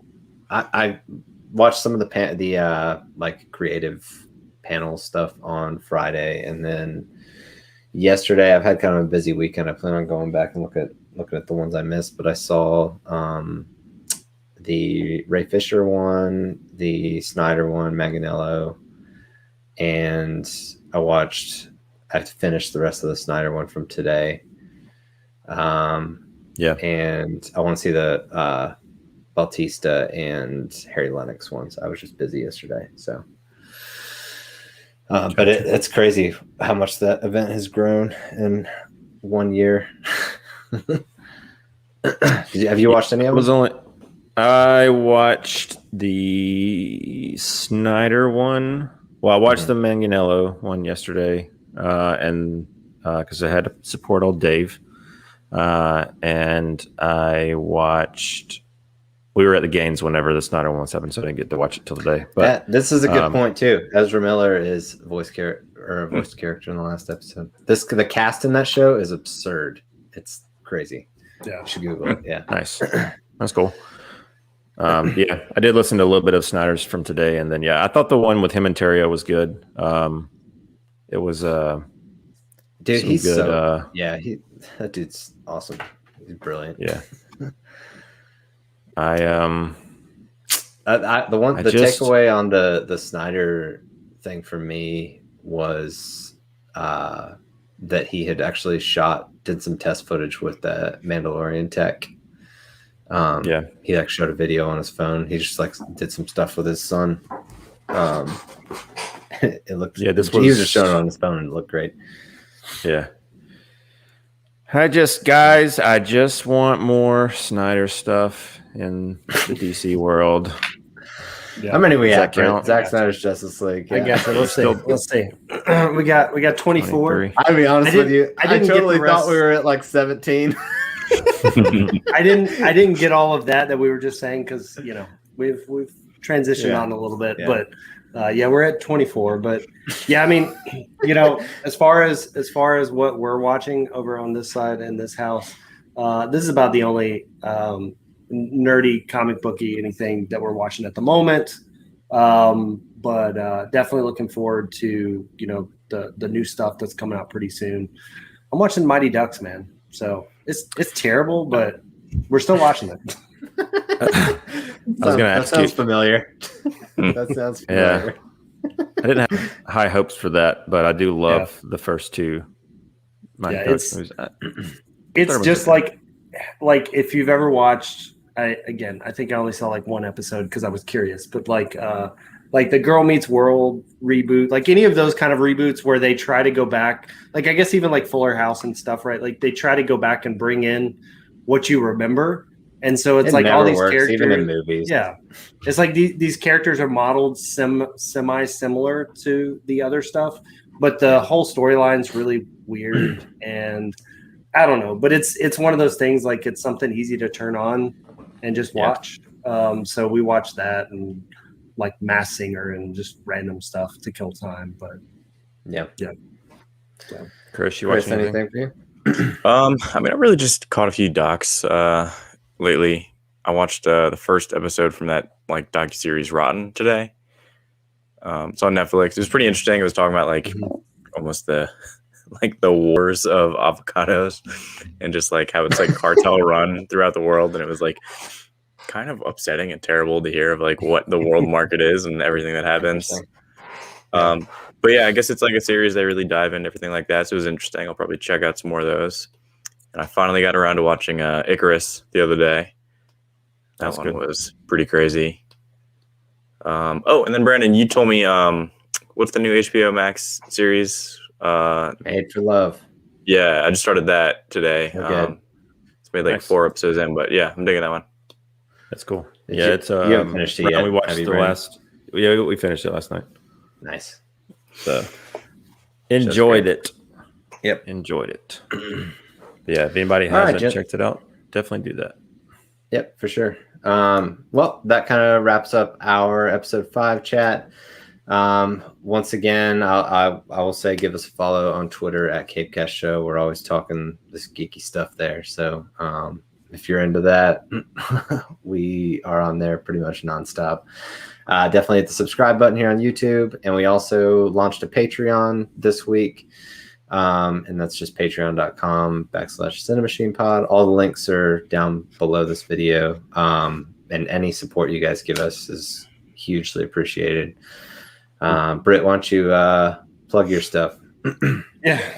watched some of the like creative panel stuff on Friday, and then yesterday I've had kind of a busy weekend. I plan on going back and looking at the ones I missed, but I saw the Ray Fisher one, the Snyder one, Manganiello, and I finished the rest of the Snyder one from today. And I want to see the Bautista and Harry Lennox ones. I was just busy yesterday, so. But it's crazy how much that event has grown in 1 year. Have you watched any of them? I watched the Snyder one. Well, I watched the Manganiello one yesterday, and because I had to support old Dave. And I watched. We were at the games whenever the Snyder one was happening, so I didn't get to watch it till today. But this is a good point too. Ezra Miller is a voice character in the last episode. The cast in that show is absurd. It's crazy. Yeah, you should Google it. Yeah, nice. That's cool. Yeah, I did listen to a little bit of Snyder's from today, and then I thought the one with him and Terrio was good. It was dude, he's good, so that dude's awesome. He's brilliant. Yeah. The takeaway on the Snyder thing for me was that he had actually did some test footage with the Mandalorian tech. He like showed a video on his phone. He just like did some stuff with his son. It looked he was just showing it on his phone and it looked great. Yeah. I just want more Snyder stuff in the DC world. Yeah. How many we have? Zack Snyder's Justice League. I guess let's see. We got 24. I'll be honest with you. I totally thought we were at like 17. I didn't get all of that we were just saying because we've transitioned on a little bit, but we're at 24. But I mean, as far as what we're watching over on this side in this house, this is about the only nerdy comic booky anything that we're watching at the moment. But definitely looking forward to the new stuff that's coming out pretty soon. I'm watching Mighty Ducks, man. So it's terrible, but we're still watching it. I was going to ask you. That sounds familiar. That sounds familiar. Yeah. I didn't have high hopes for that, but I do love the first two. It's just like if you've ever watched. I think I only saw like one episode because I was curious, but like the Girl Meets World reboot, like any of those kind of reboots where they try to go back, like I guess even like Fuller House and stuff, right? Like they try to go back and bring in what you remember. And so it's like all these characters, even in movies. Yeah. It's like these characters are modeled semi-similar to the other stuff, but the whole storyline's really weird. And I don't know, but it's one of those things, like it's something easy to turn on and just watch. So we watched that and like Mass Singer and just random stuff to kill time. But So. Chris, you watching anything for you? I mean, I really just caught a few docs lately. I watched the first episode from that like docuseries Rotten today. It's on Netflix. It was pretty interesting. It was talking about like almost the wars of avocados and just like how it's like cartel run throughout the world. And it was like kind of upsetting and terrible to hear of like what the world market is and everything that happens. But I guess it's like a series they really dive into everything like that. So it was interesting. I'll probably check out some more of those. And I finally got around to watching Icarus the other day. That one was pretty crazy. And then Brandon, you told me what's the new HBO Max series? Made for Love. Yeah, I just started that today. It's made like 4 episodes in, but I'm digging that one. That's cool. You haven't finished it yet. We watched the last. Yeah, we finished it last night. Nice. So enjoyed it. Yep, enjoyed it. If anybody hasn't checked it out, definitely do that. Yep, for sure. Well, that kind of wraps up our episode 5 chat. Once again, I will say give us a follow on Twitter at CAPECAST Show. We're always talking this geeky stuff there. So if you're into that, we are on there pretty much nonstop. Definitely hit the subscribe button here on YouTube. And we also launched a Patreon this week. And that's just patreon.com/CinemachinePod. All the links are down below this video. And any support you guys give us is hugely appreciated. Britt, why don't you plug your stuff?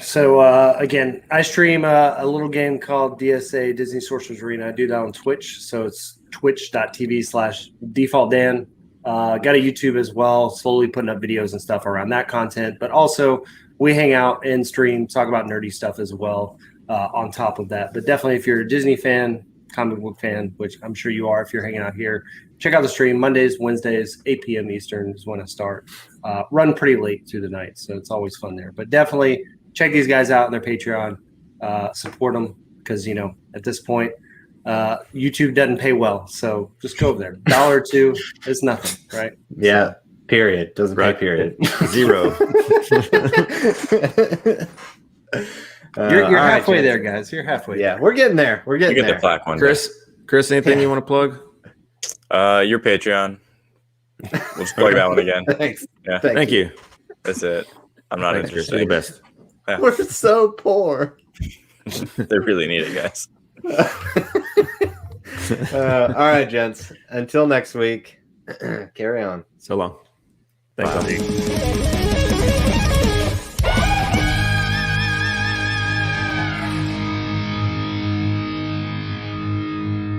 So again, I stream a little game called DSA, Disney Sorcerer's Arena. I do that on Twitch. So it's twitch.tv/defaultdan. Got a YouTube as well, slowly putting up videos and stuff around that content. But also we hang out and stream, talk about nerdy stuff as well on top of that. But definitely if you're a Disney fan, comic book fan, which I'm sure you are if you're hanging out here, check out the stream. Mondays, Wednesdays, 8 p.m. Eastern is when I start. Run pretty late through the night, so it's always fun there. But definitely check these guys out on their Patreon. Support them because, at this point, YouTube doesn't pay well. So just go over there. $1 or $2 is nothing, right? Yeah, period. Doesn't pay, period. Zero. You're halfway there, guys. You're halfway. Yeah, we're getting there. We're getting there. The plaque one. Chris, Chris, anything you want to plug? Your Patreon. We'll just plug that one again. Thanks. Yeah. Thank you. That's it. I'm not Thanks, Chris. You're interested. the best. We're so poor. They really need it, guys. All right, gents. Until next week, carry on. So long. Thanks, buddy.